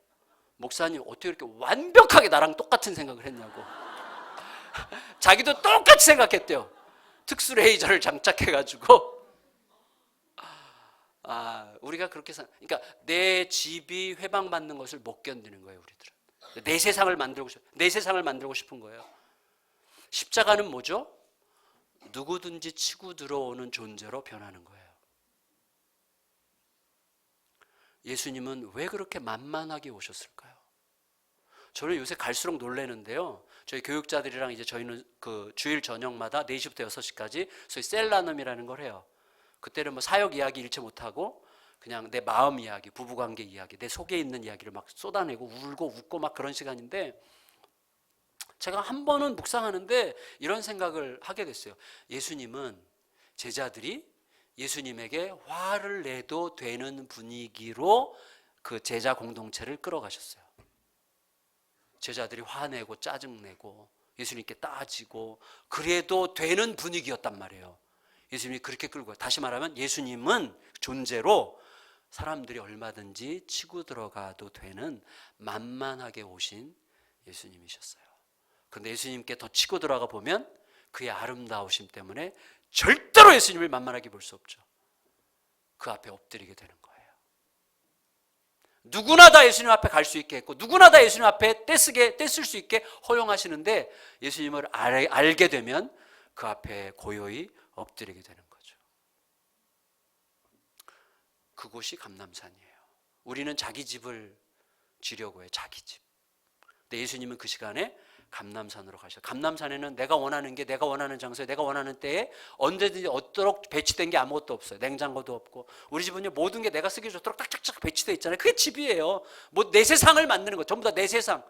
목사님 어떻게 이렇게 완벽하게 나랑 똑같은 생각을 했냐고. 자기도 똑같이 생각했대요. 특수 레이저를 장착해가지고. 우리가 그렇게 그러니까 내 집이 회방받는 것을 못 견디는 거예요, 우리들은. 내 세상을 만들고 싶은 거예요. 십자가는 뭐죠? 누구든지 치고 들어오는 존재로 변하는 거예요. 예수님은 왜 그렇게 만만하게 오셨을까요? 저는 요새 갈수록 놀라는데요, 저희 교육자들이랑 이제 저희는 그 주일 저녁마다 4시부터 6시까지 소위 셀라눔이라는 걸 해요. 그때는 뭐 사역 이야기 일체 못하고 그냥 내 마음 이야기, 부부관계 이야기, 내 속에 있는 이야기를 막 쏟아내고 울고 웃고 막 그런 시간인데, 제가 한 번은 묵상하는데 이런 생각을 하게 됐어요. 예수님은 제자들이 예수님에게 화를 내도 되는 분위기로 그 제자 공동체를 끌어가셨어요. 제자들이 화내고 짜증내고 예수님께 따지고 그래도 되는 분위기였단 말이에요. 예수님이 그렇게 끌고 가요. 다시 말하면 예수님은 존재로 사람들이 얼마든지 치고 들어가도 되는 만만하게 오신 예수님이셨어요. 그런데 예수님께 더 치고 들어가 보면 그의 아름다우심 때문에 절대로 예수님을 만만하게 볼 수 없죠. 그 앞에 엎드리게 되는 거예요. 누구나 다 예수님 앞에 갈 수 있게 했고, 누구나 다 예수님 앞에 떼쓸 수 있게 허용하시는데, 예수님을 알게 되면 그 앞에 고요히 엎드리게 되는 거죠. 그곳이 감람산이에요. 우리는 자기 집을 지려고 해요. 자기 집. 근데 예수님은 그 시간에 감람산으로 가셔요. 감람산에는 내가 원하는 게 내가 원하는 장소에 내가 원하는 때에 언제든지 얻도록 배치된 게 아무것도 없어요. 냉장고도 없고. 우리 집은요, 모든 게 내가 쓰기 좋도록 딱딱딱 배치되어 있잖아요. 그게 집이에요. 뭐 내 세상을 만드는 거, 전부 다 내 세상.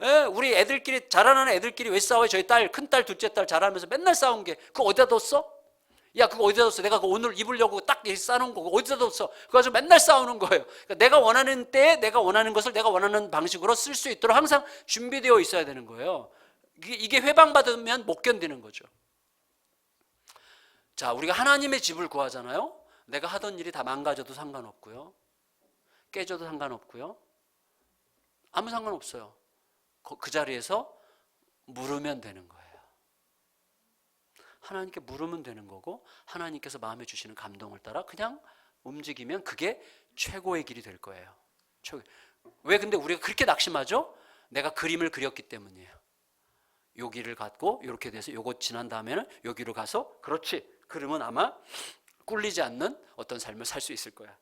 예, 우리 애들끼리, 자라나는 애들끼리 왜 싸워요? 저희 딸, 큰딸, 둘째 딸 자라면서 맨날 싸운 게, 그거 어디다 뒀어? 야, 그거 어디다 뒀어? 내가 그거 오늘 입으려고 딱 싸놓은 거, 그거 어디다 뒀어? 그거 가지고 맨날 싸우는 거예요. 그러니까 내가 원하는 때에 내가 원하는 것을 내가 원하는 방식으로 쓸 수 있도록 항상 준비되어 있어야 되는 거예요. 이게 회방받으면 못 견디는 거죠. 자, 우리가 하나님의 집을 구하잖아요. 내가 하던 일이 다 망가져도 상관없고요. 깨져도 상관없고요. 아무 상관없어요. 그 자리에서 물으면 되는 거예요. 하나님께 물으면 되는 거고, 하나님께서 마음에 주시는 감동을 따라 그냥 움직이면 그게 최고의 길이 될 거예요. 왜 근데 우리가 그렇게 낙심하죠? 내가 그림을 그렸기 때문이에요. 여기를 갖고 이렇게 돼서 요거 지난 다음에는 여기로 가서, 그렇지, 그러면 아마 꿀리지 않는 어떤 삶을 살 수 있을 거야.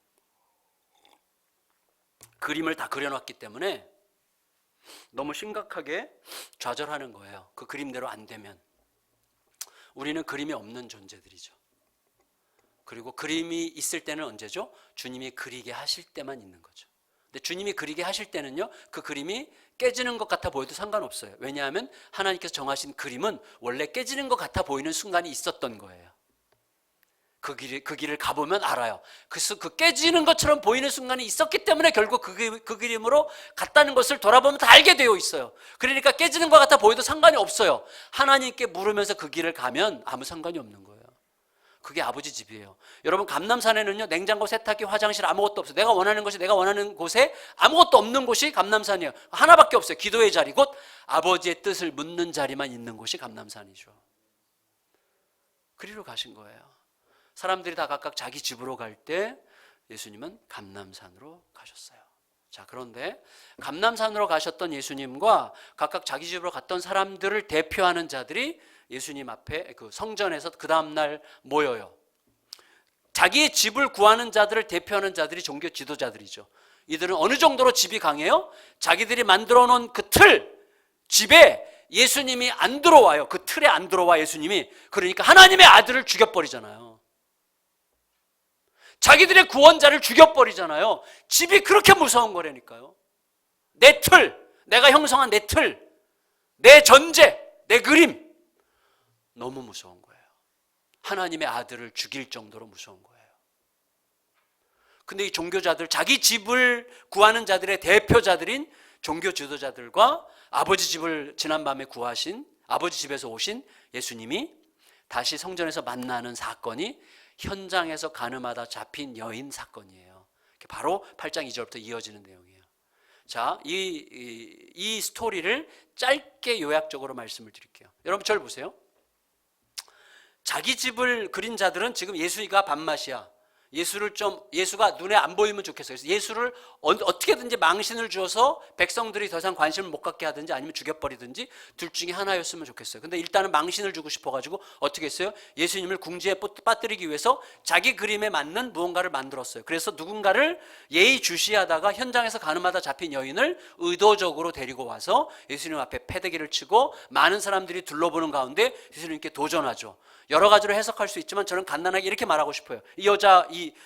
그림을 다 그려놨기 때문에 너무 심각하게 좌절하는 거예요. 그 그림대로 안 되면. 우리는 그림이 없는 존재들이죠. 그리고 그림이 있을 때는 언제죠? 주님이 그리게 하실 때만 있는 거죠. 근데 주님이 그리게 하실 때는요, 그 그림이 깨지는 것 같아 보여도 상관없어요. 왜냐하면 하나님께서 정하신 그림은 원래 깨지는 것 같아 보이는 순간이 있었던 거예요. 그 길을 가보면 알아요. 그 깨지는 것처럼 보이는 순간이 있었기 때문에 결국 그 그림으로 갔다는 것을 돌아보면 다 알게 되어 있어요. 그러니까 깨지는 것 같아 보여도 상관이 없어요. 하나님께 물으면서 그 길을 가면 아무 상관이 없는 거예요. 그게 아버지 집이에요. 여러분, 감람산에는요, 냉장고, 세탁기, 화장실 아무것도 없어요. 내가 원하는 것이 내가 원하는 곳에 아무것도 없는 곳이 감람산이에요. 하나밖에 없어요. 기도의 자리, 곧 아버지의 뜻을 묻는 자리만 있는 곳이 감람산이죠. 그리로 가신 거예요. 사람들이 다 각각 자기 집으로 갈 때 예수님은 감람산으로 가셨어요. 자, 그런데 감람산으로 가셨던 예수님과 각각 자기 집으로 갔던 사람들을 대표하는 자들이 예수님 앞에 그 성전에서 그 다음날 모여요. 자기의 집을 구하는 자들을 대표하는 자들이 종교 지도자들이죠. 이들은 어느 정도로 집이 강해요? 자기들이 만들어 놓은 그 집에 예수님이 안 들어와요. 그 틀에 안 들어와 예수님이. 그러니까 하나님의 아들을 죽여버리잖아요. 자기들의 구원자를 죽여버리잖아요. 집이 그렇게 무서운 거라니까요. 내 틀, 내가 형성한 내 틀, 내 전제, 내 그림, 너무 무서운 거예요. 하나님의 아들을 죽일 정도로 무서운 거예요. 근데 이 종교자들, 자기 집을 구하는 자들의 대표자들인 종교 지도자들과 아버지 집을 지난밤에 구하신, 아버지 집에서 오신 예수님이 다시 성전에서 만나는 사건이 현장에서 가늠하다 잡힌 여인 사건이에요. 바로 8장 2절부터 이어지는 내용이에요. 자, 이 스토리를 짧게 요약적으로 말씀을 드릴게요. 여러분, 저를 보세요. 자기 집을 그린 자들은 지금 예수가 밥맛이야. 예수가 눈에 안 보이면 좋겠어요. 그래서 예수를 어떻게든지 망신을 주어서 백성들이 더 이상 관심을 못 갖게 하든지 아니면 죽여버리든지 둘 중에 하나였으면 좋겠어요. 근데 일단은 망신을 주고 싶어가지고 어떻게 했어요? 예수님을 궁지에 빠뜨리기 위해서 자기 그림에 맞는 무언가를 만들었어요. 그래서 누군가를 예의주시하다가 현장에서 가늠하다 잡힌 여인을 의도적으로 데리고 와서 예수님 앞에 패대기를 치고 많은 사람들이 둘러보는 가운데 예수님께 도전하죠. 여러 가지로 해석할 수 있지만 저는 간단하게 이렇게 말하고 싶어요.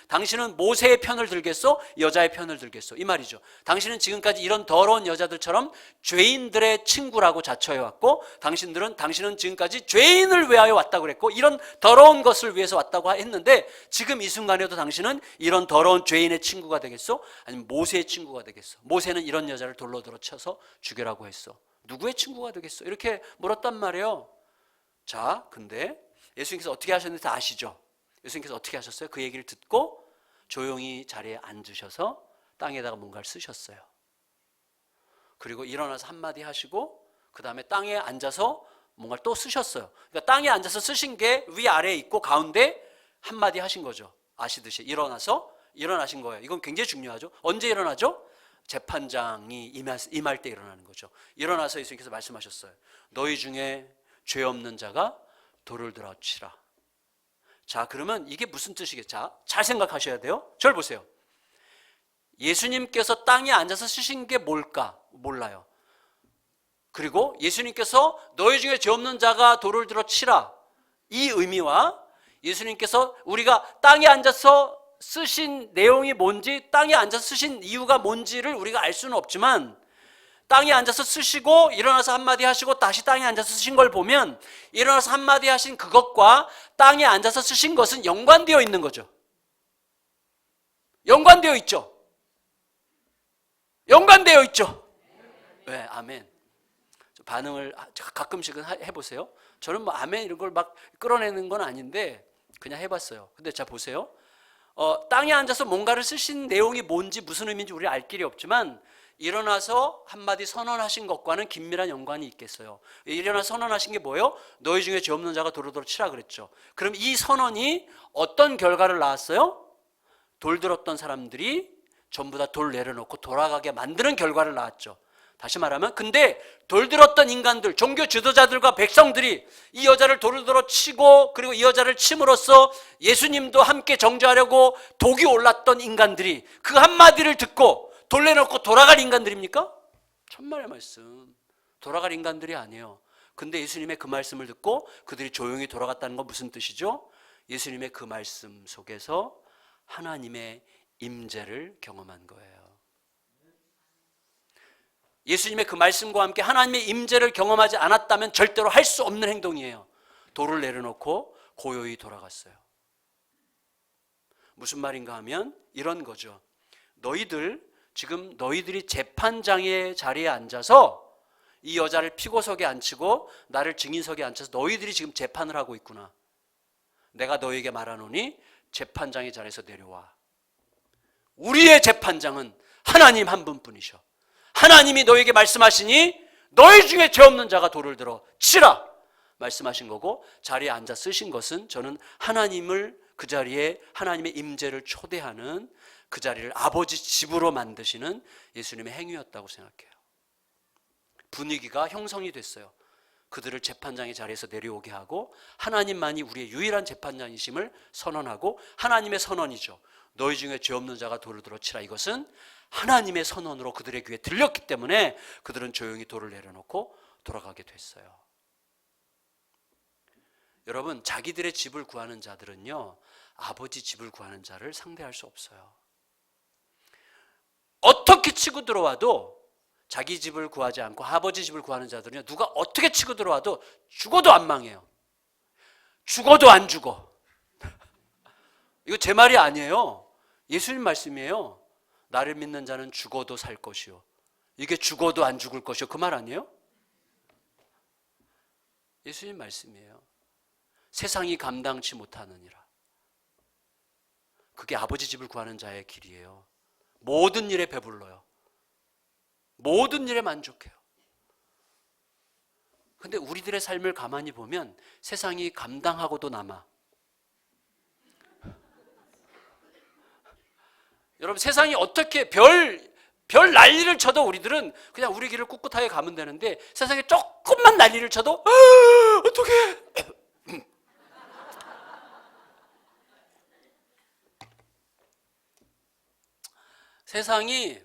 당신은 모세의 편을 들겠소? 여자의 편을 들겠소? 이 말이죠. 당신은 지금까지 이런 더러운 여자들처럼 죄인들의 친구라고 자처해왔고, 당신은 지금까지 죄인을 위하여 왔다고 그랬고, 이런 더러운 것을 위해서 왔다고 했는데, 지금 이 순간에도 당신은 이런 더러운 죄인의 친구가 되겠소? 아니면 모세의 친구가 되겠소? 모세는 이런 여자를 돌로 들어 쳐서 죽여라고 했어. 누구의 친구가 되겠소? 이렇게 물었단 말이에요. 자, 근데 예수님께서 어떻게 하셨는지 다 아시죠? 예수님께서 어떻게 하셨어요? 그 얘기를 듣고 조용히 자리에 앉으셔서 땅에다가 뭔가를 쓰셨어요. 그리고 일어나서 한마디 하시고 그 다음에 땅에 앉아서 뭔가를 또 쓰셨어요. 그러니까 땅에 앉아서 쓰신 게 위아래에 있고 가운데 한마디 하신 거죠. 아시듯이 일어나신 거예요. 이건 굉장히 중요하죠. 언제 일어나죠? 재판장이 임할 때 일어나는 거죠. 일어나서 예수님께서 말씀하셨어요. 너희 중에 죄 없는 자가 돌을 들어 치라. 자, 그러면 이게 무슨 뜻이겠죠? 잘 생각하셔야 돼요. 저를 보세요. 예수님께서 땅에 앉아서 쓰신 게 뭘까? 몰라요. 그리고 예수님께서 너희 중에 죄 없는 자가 돌을 들어 치라, 이 의미와 예수님께서 우리가 땅에 앉아서 쓰신 내용이 뭔지, 땅에 앉아서 쓰신 이유가 뭔지를 우리가 알 수는 없지만, 땅에 앉아서 쓰시고 일어나서 한마디 하시고 다시 땅에 앉아서 쓰신 걸 보면 일어나서 한마디 하신 그것과 땅에 앉아서 쓰신 것은 연관되어 있는 거죠. 연관되어 있죠. 연관되어 있죠. 네, 아멘. 반응을 가끔씩은 해보세요. 저는 뭐 아멘 이런 걸 막 끌어내는 건 아닌데 그냥 해봤어요. 근데 자 보세요. 땅에 앉아서 뭔가를 쓰신 내용이 뭔지 무슨 의미인지 우리 알 길이 없지만 일어나서 한마디 선언하신 것과는 긴밀한 연관이 있겠어요. 일어나서 선언하신 게 뭐예요? 너희 중에 죄 없는 자가 돌을 들어 치라 그랬죠. 그럼 이 선언이 어떤 결과를 낳았어요? 돌 들었던 사람들이 전부 다 돌 내려놓고 돌아가게 만드는 결과를 낳았죠. 다시 말하면 근데 돌 들었던 인간들, 종교 지도자들과 백성들이 이 여자를 돌을 들어 치고 그리고 이 여자를 침으로써 예수님도 함께 정죄하려고 독이 올랐던 인간들이 그 한마디를 듣고 돌 내놓고 돌아갈 인간들입니까? 천만의 말씀. 돌아갈 인간들이 아니에요. 근데 예수님의 그 말씀을 듣고 그들이 조용히 돌아갔다는 건 무슨 뜻이죠? 예수님의 그 말씀 속에서 하나님의 임재를 경험한 거예요. 예수님의 그 말씀과 함께 하나님의 임재를 경험하지 않았다면 절대로 할 수 없는 행동이에요. 돌을 내려놓고 고요히 돌아갔어요. 무슨 말인가 하면 이런 거죠. 지금 너희들이 재판장의 자리에 앉아서 이 여자를 피고석에 앉히고 나를 증인석에 앉혀서 너희들이 지금 재판을 하고 있구나. 내가 너희에게 말하노니 재판장의 자리에서 내려와. 우리의 재판장은 하나님 한 분뿐이셔. 하나님이 너에게 말씀하시니 너희 중에 죄 없는 자가 돌을 들어 치라 말씀하신 거고, 자리에 앉아 쓰신 것은 저는 하나님을 그 자리에 하나님의 임재를 초대하는 그 자리를 아버지 집으로 만드시는 예수님의 행위였다고 생각해요. 분위기가 형성이 됐어요. 그들을 재판장의 자리에서 내려오게 하고 하나님만이 우리의 유일한 재판장이심을 선언하고, 하나님의 선언이죠. 너희 중에 죄 없는 자가 돌을 들어 치라. 이것은 하나님의 선언으로 그들의 귀에 들렸기 때문에 그들은 조용히 돌을 내려놓고 돌아가게 됐어요. 여러분, 자기들의 집을 구하는 자들은요, 아버지 집을 구하는 자를 상대할 수 없어요. 어떻게 치고 들어와도 자기 집을 구하지 않고 아버지 집을 구하는 자들은요, 누가 어떻게 치고 들어와도 죽어도 안 망해요. 죽어도 안 죽어. 이거 제 말이 아니에요. 예수님 말씀이에요. 나를 믿는 자는 죽어도 살 것이요. 이게 죽어도 안 죽을 것이요. 그 말 아니에요? 예수님 말씀이에요. 세상이 감당치 못하느니라. 그게 아버지 집을 구하는 자의 길이에요. 모든 일에 배불러요. 모든 일에 만족해요. 근데 우리들의 삶을 가만히 보면 세상이 감당하고도 남아. 여러분, 세상이 어떻게 별 난리를 쳐도 우리들은 그냥 우리 길을 꿋꿋하게 가면 되는데, 세상에 조금만 난리를 쳐도 어떡해. 세상이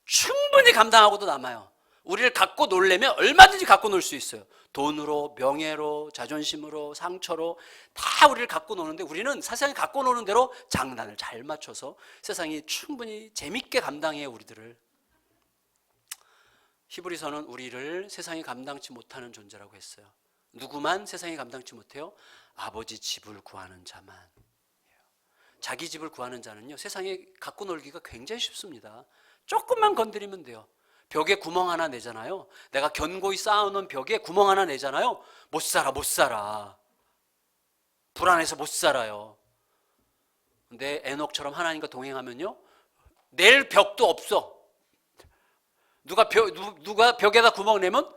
충분히 감당하고도 남아요. 우리를 갖고 놀려면 얼마든지 갖고 놀 수 있어요. 돈으로, 명예로, 자존심으로, 상처로 다 우리를 갖고 노는데, 우리는 세상이 갖고 노는 대로 장단을 잘 맞춰서 세상이 충분히 재밌게 감당해요, 우리들을. 히브리서는 우리를 세상이 감당치 못하는 존재라고 했어요. 누구만 세상이 감당치 못해요? 아버지 집을 구하는 자만. 자기 집을 구하는 자는요, 세상에 갖고 놀기가 굉장히 쉽습니다. 조금만 건드리면 돼요. 벽에 구멍 하나 내잖아요. 내가 견고히 쌓아놓은 벽에 구멍 하나 내잖아요. 못 살아. 불안해서 못 살아요. 근데 에녹처럼 하나님과 동행하면요, 낼 벽도 없어. 누가 벽에다 구멍 내면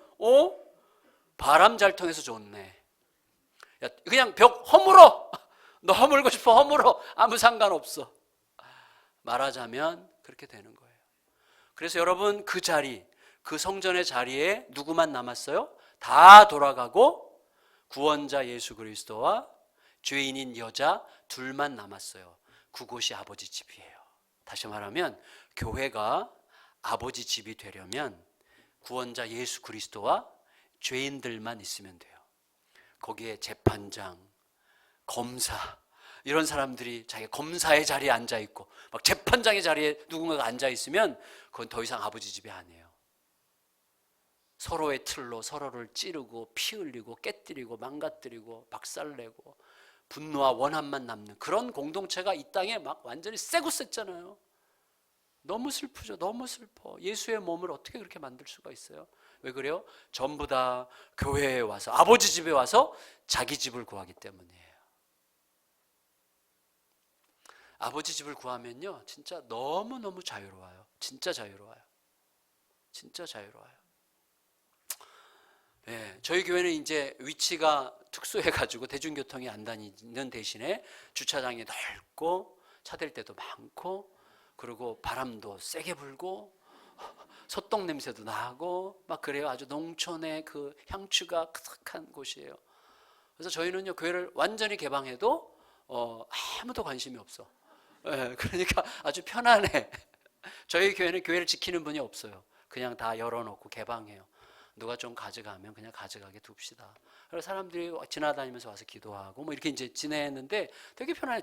바람 잘 통해서 좋네. 야, 그냥 벽 허물어. 너 허물고 싶어, 허물어. 아무 상관없어. 말하자면 그렇게 되는 거예요. 그래서 여러분, 그 자리, 그 성전의 자리에 누구만 남았어요? 다 돌아가고 구원자 예수 그리스도와 죄인인 여자 둘만 남았어요. 그곳이 아버지 집이에요. 다시 말하면 교회가 아버지 집이 되려면 구원자 예수 그리스도와 죄인들만 있으면 돼요. 거기에 재판장, 검사 이런 사람들이 자기 검사의 자리에 앉아 있고 막 재판장의 자리에 누군가가 앉아 있으면 그건 더 이상 아버지 집이 아니에요. 서로의 틀로 서로를 찌르고 피 흘리고 깨뜨리고 망가뜨리고 박살내고 분노와 원한만 남는 그런 공동체가 이 땅에 막 완전히 쎄고 셌잖아요. 너무 슬프죠. 너무 슬퍼. 예수의 몸을 어떻게 그렇게 만들 수가 있어요? 왜 그래요? 전부 다 교회에 와서 아버지 집에 와서 자기 집을 구하기 때문이에요. 아버지 집을 구하면요 진짜 너무너무 자유로워요. 진짜 자유로워요. 진짜 자유로워요. 네, 저희 교회는 이제 위치가 특수해가지고 대중교통이 안 다니는 대신에 주차장이 넓고 차댈 때도 많고 그리고 바람도 세게 불고 소똥 냄새도 나고 막 그래요. 아주 농촌의 그 향취가 크득한 곳이에요. 그래서 저희는요 교회를 완전히 개방해도 아무도 관심이 없어. 네, 그러니까 아주 편안해. 저희 교회는 교회를 지키는 분이 없어요. 그냥 다 열어놓고 개방해요. 누가 좀 가져가면 그냥 가져가게 둡시다. 그래서 사람들이 지나다니면서 와서 기도하고 뭐 이렇게 이제 지내는데 되게 편안해요.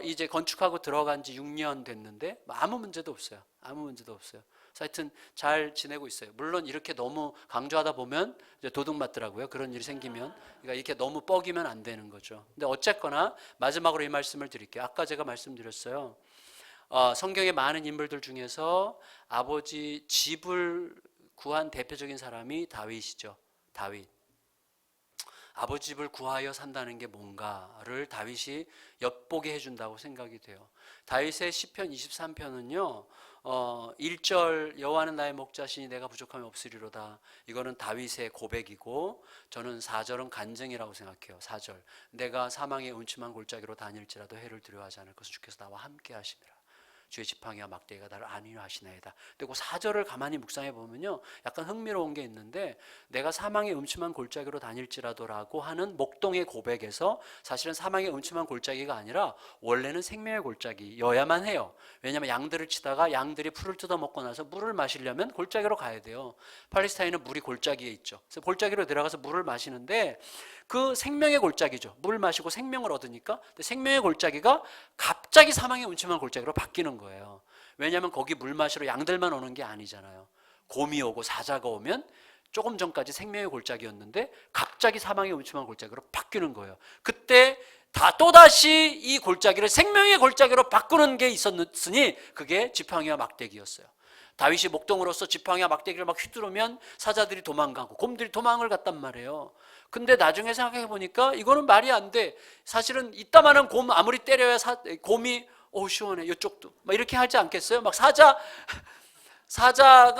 이제 건축하고 들어간 지 6년 됐는데 아무 문제도 없어요. 아무 문제도 없어요. 그래서 하여튼 잘 지내고 있어요. 물론 이렇게 너무 강조하다 보면 이제 도둑 맞더라고요. 그런 일이 생기면. 그러니까 이렇게 너무 뻐기면 안 되는 거죠. 근데 어쨌거나 마지막으로 이 말씀을 드릴게요. 아까 제가 말씀드렸어요. 성경의 많은 인물들 중에서 아버지 집을 구한 대표적인 사람이 다윗이죠. 다윗. 아버지 집을 구하여 산다는 게 뭔가를 다윗이 엿보게 해준다고 생각이 돼요. 다윗의 시편 23편은요 1절 여호와는 나의 목자시니 내가 부족함이 없으리로다. 이거는 다윗의 고백이고 저는 4절은 간증이라고 생각해요. 4절 내가 사망의 음침한 골짜기로 다닐지라도 해를 두려워하지 않을 것은 주께서 나와 함께 하심이라. 주의 지팡이와 막대기가 나를 안위하시나이다. 그리고 4절을 가만히 묵상해 보면요 약간 흥미로운 게 있는데 내가 사망의 음침한 골짜기로 다닐지라도라고 하는 목동의 고백에서 사실은 사망의 음침한 골짜기가 아니라 원래는 생명의 골짜기여야만 해요. 왜냐하면 양들을 치다가 양들이 풀을 뜯어먹고 나서 물을 마시려면 골짜기로 가야 돼요. 팔레스타인은 물이 골짜기에 있죠. 그래서 골짜기로 들어가서 물을 마시는데 그 생명의 골짜기죠. 물 마시고 생명을 얻으니까 생명의 골짜기가 갑자기 사망의 음침한 골짜기로 바뀌는 거예요. 왜냐하면 거기 물 마시러 양들만 오는 게 아니잖아요. 곰이 오고 사자가 오면 조금 전까지 생명의 골짜기였는데 갑자기 사망의 음침한 골짜기로 바뀌는 거예요. 그때 또다시 이 골짜기를 생명의 골짜기로 바꾸는 게 있었으니 그게 지팡이와 막대기였어요. 다윗이 목동으로서 지팡이와 막대기를 막 휘두르면 사자들이 도망가고 곰들이 도망을 갔단 말이에요. 근데 나중에 생각해 보니까 이거는 말이 안 돼. 사실은 이따만한 곰 아무리 때려야 곰이 시원해 이쪽도 막 이렇게 하지 않겠어요? 막 사자가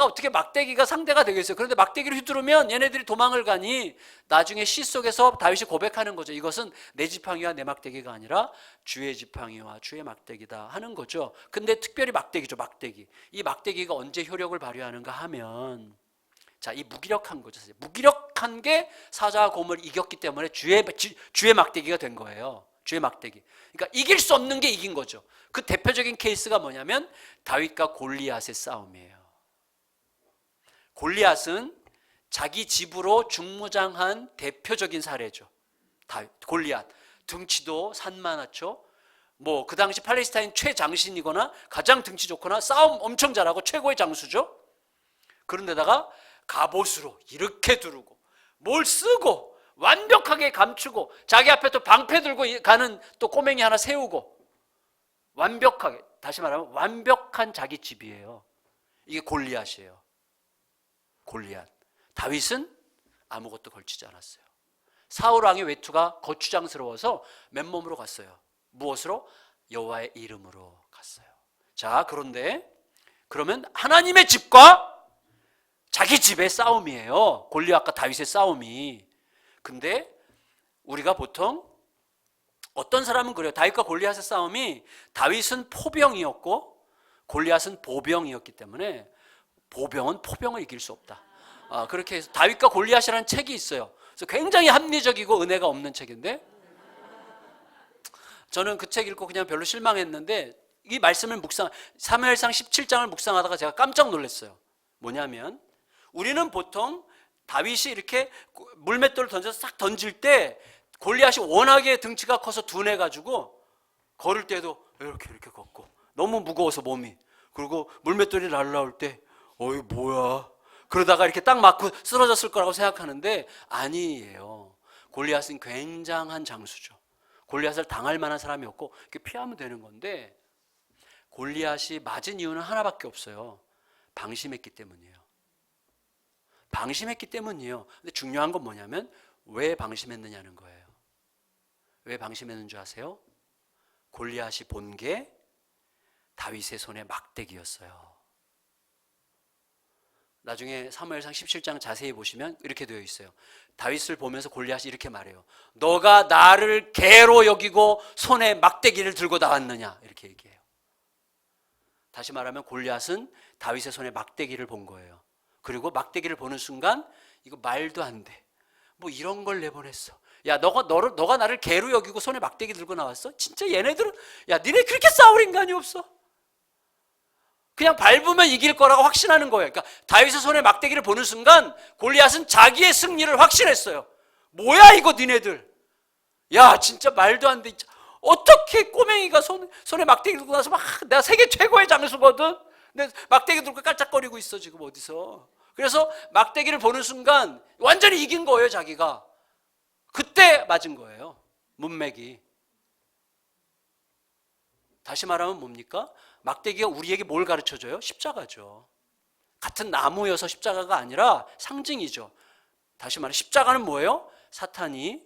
어떻게 막대기가 상대가 되겠어요? 그런데 막대기를 휘두르면 얘네들이 도망을 가니 나중에 시 속에서 다윗이 고백하는 거죠. 이것은 내 지팡이와 내 막대기가 아니라 주의 지팡이와 주의 막대기다 하는 거죠. 근데 특별히 막대기죠. 막대기. 이 막대기가 언제 효력을 발휘하는가 하면 자, 이 무기력한 거죠. 무기력한 게 사자와 곰을 이겼기 때문에 주의 막대기가 된 거예요. 주의 막대기. 그러니까 이길 수 없는 게 이긴 거죠. 그 대표적인 케이스가 뭐냐면 다윗과 골리앗의 싸움이에요. 골리앗은 자기 집으로 중무장한 대표적인 사례죠. 골리앗. 등치도 산만하죠. 그 당시 팔레스타인 최장신이거나 가장 등치 좋거나 싸움 엄청 잘하고 최고의 장수죠. 그런데다가 갑옷으로 이렇게 두르고 뭘 쓰고 완벽하게 감추고 자기 앞에 또 방패 들고 가는 또 꼬맹이 하나 세우고 완벽하게, 다시 말하면 완벽한 자기 집이에요. 이게 골리앗이에요. 골리앗. 다윗은 아무것도 걸치지 않았어요. 사울 왕의 외투가 거추장스러워서 맨몸으로 갔어요. 무엇으로? 여호와의 이름으로 갔어요. 자, 그런데 그러면 하나님의 집과 자기 집의 싸움이에요. 골리앗과 다윗의 싸움이. 근데 우리가 보통 어떤 사람은 그래요. 다윗과 골리앗의 싸움이 다윗은 포병이었고 골리앗은 보병이었기 때문에 보병은 포병을 이길 수 없다. 그렇게 해서 다윗과 골리앗이라는 책이 있어요. 그래서 굉장히 합리적이고 은혜가 없는 책인데 저는 그 책 읽고 그냥 별로 실망했는데 이 말씀을 사무엘상 17장을 묵상하다가 제가 깜짝 놀랐어요. 뭐냐면 우리는 보통 다윗이 이렇게 물맷돌을 던져서 싹 던질 때 골리앗이 워낙에 등치가 커서 둔해가지고 걸을 때도 이렇게 걷고 너무 무거워서 몸이, 그리고 물맷돌이 날라올 때 어이 뭐야 그러다가 이렇게 딱 맞고 쓰러졌을 거라고 생각하는데 아니에요. 골리앗은 굉장한 장수죠. 골리앗을 당할 만한 사람이 없고 이렇게 피하면 되는 건데 골리앗이 맞은 이유는 하나밖에 없어요. 방심했기 때문이에요. 방심했기 때문이에요. 근데 중요한 건 뭐냐면 왜 방심했느냐는 거예요. 왜 방심했는 줄 아세요? 골리앗이 본 게 다윗의 손에 막대기였어요. 나중에 사무엘상 17장 자세히 보시면 이렇게 되어 있어요. 다윗을 보면서 골리앗이 이렇게 말해요. 너가 나를 개로 여기고 손에 막대기를 들고 나왔느냐 이렇게 얘기해요. 다시 말하면 골리앗은 다윗의 손에 막대기를 본 거예요. 그리고 막대기를 보는 순간 이거 말도 안 돼. 뭐 이런 걸 내보냈어. 야 너가 나를 개로 여기고 손에 막대기 들고 나왔어? 진짜 얘네들은 야 니네 그렇게 싸울 인간이 없어. 그냥 밟으면 이길 거라고 확신하는 거예요. 그러니까 다윗의 손에 막대기를 보는 순간 골리앗은 자기의 승리를 확신했어요. 뭐야 이거 니네들. 야 진짜 말도 안 돼. 어떻게 꼬맹이가 손에 막대기 들고 나서 막 내가 세계 최고의 장수거든. 근데 막대기 들고 깔짝거리고 있어 지금 어디서. 그래서 막대기를 보는 순간 완전히 이긴 거예요 자기가. 그때 맞은 거예요. 문맥이. 다시 말하면 뭡니까? 막대기가 우리에게 뭘 가르쳐줘요? 십자가죠. 같은 나무여서 십자가가 아니라 상징이죠. 다시 말해 십자가는 뭐예요? 사탄이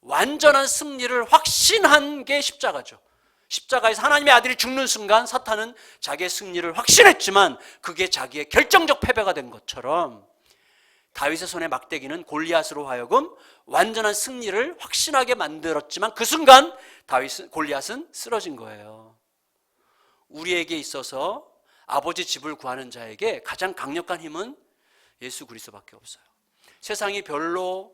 완전한 승리를 확신한 게 십자가죠. 십자가에서 하나님의 아들이 죽는 순간 사탄은 자기의 승리를 확신했지만 그게 자기의 결정적 패배가 된 것처럼 다윗의 손에 막대기는 골리앗으로 하여금 완전한 승리를 확신하게 만들었지만 그 순간 골리앗은 쓰러진 거예요. 우리에게 있어서 아버지 집을 구하는 자에게 가장 강력한 힘은 예수 그리스도밖에 없어요. 세상이 별로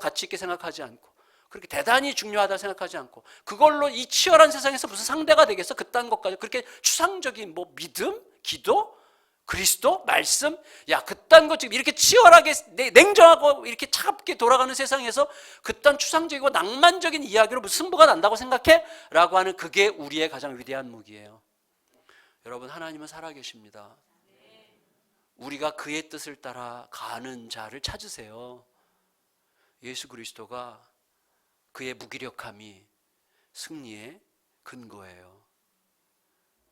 가치 있게 생각하지 않고 그렇게 대단히 중요하다 생각하지 않고 그걸로 이 치열한 세상에서 무슨 상대가 되겠어? 그딴 것까지 그렇게 추상적인 뭐 믿음, 기도, 그리스도, 말씀, 야 그딴 것 지금 이렇게 치열하게 냉정하고 이렇게 차갑게 돌아가는 세상에서 그딴 추상적이고 낭만적인 이야기로 무슨 승부가 난다고 생각해? 라고 하는 그게 우리의 가장 위대한 무기예요. 여러분 하나님은 살아계십니다. 우리가 그의 뜻을 따라 가는 자를 찾으세요. 예수 그리스도가 그의 무기력함이 승리의 근거예요.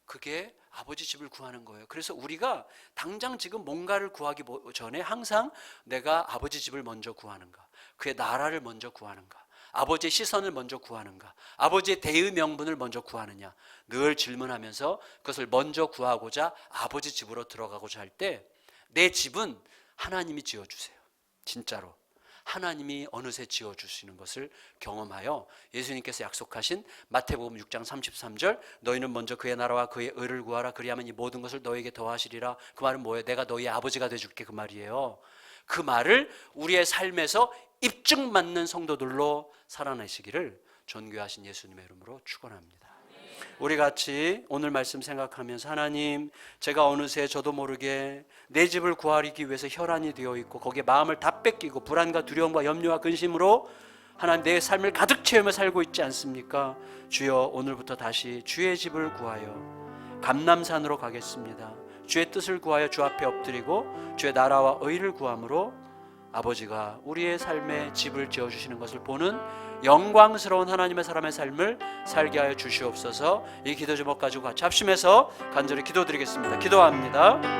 그게 아버지 집을 구하는 거예요. 그래서 우리가 당장 지금 뭔가를 구하기 전에 항상 내가 아버지 집을 먼저 구하는가, 그의 나라를 먼저 구하는가, 아버지의 시선을 먼저 구하는가, 아버지의 대의 명분을 먼저 구하느냐 늘 질문하면서 그것을 먼저 구하고자 아버지 집으로 들어가고자 할 때 내 집은 하나님이 지어주세요. 진짜로 하나님이 어느새 지어주시는 것을 경험하여 예수님께서 약속하신 마태복음 6장 33절 너희는 먼저 그의 나라와 그의 의를 구하라 그리하면 이 모든 것을 너희에게 더하시리라. 그 말은 뭐예요? 내가 너희 아버지가 돼줄게 그 말이에요. 그 말을 우리의 삶에서 입증맞는 성도들로 살아내시기를 존귀하신 예수님의 이름으로 축원합니다. 우리 같이 오늘 말씀 생각하면서 하나님 제가 어느새 저도 모르게 내 집을 구하기 위해서 혈안이 되어 있고 거기에 마음을 다 뺏기고 불안과 두려움과 염려와 근심으로 하나님 내 삶을 가득 채우며 살고 있지 않습니까? 주여 오늘부터 다시 주의 집을 구하여 감람산으로 가겠습니다. 주의 뜻을 구하여 주 앞에 엎드리고 주의 나라와 의를 구함으로 아버지가 우리의 삶에 집을 지어주시는 것을 보는 영광스러운 하나님의 사람의 삶을 살게 하여 주시옵소서. 이 기도 제목 가지고 같이 합심해서 간절히 기도드리겠습니다. 기도합니다.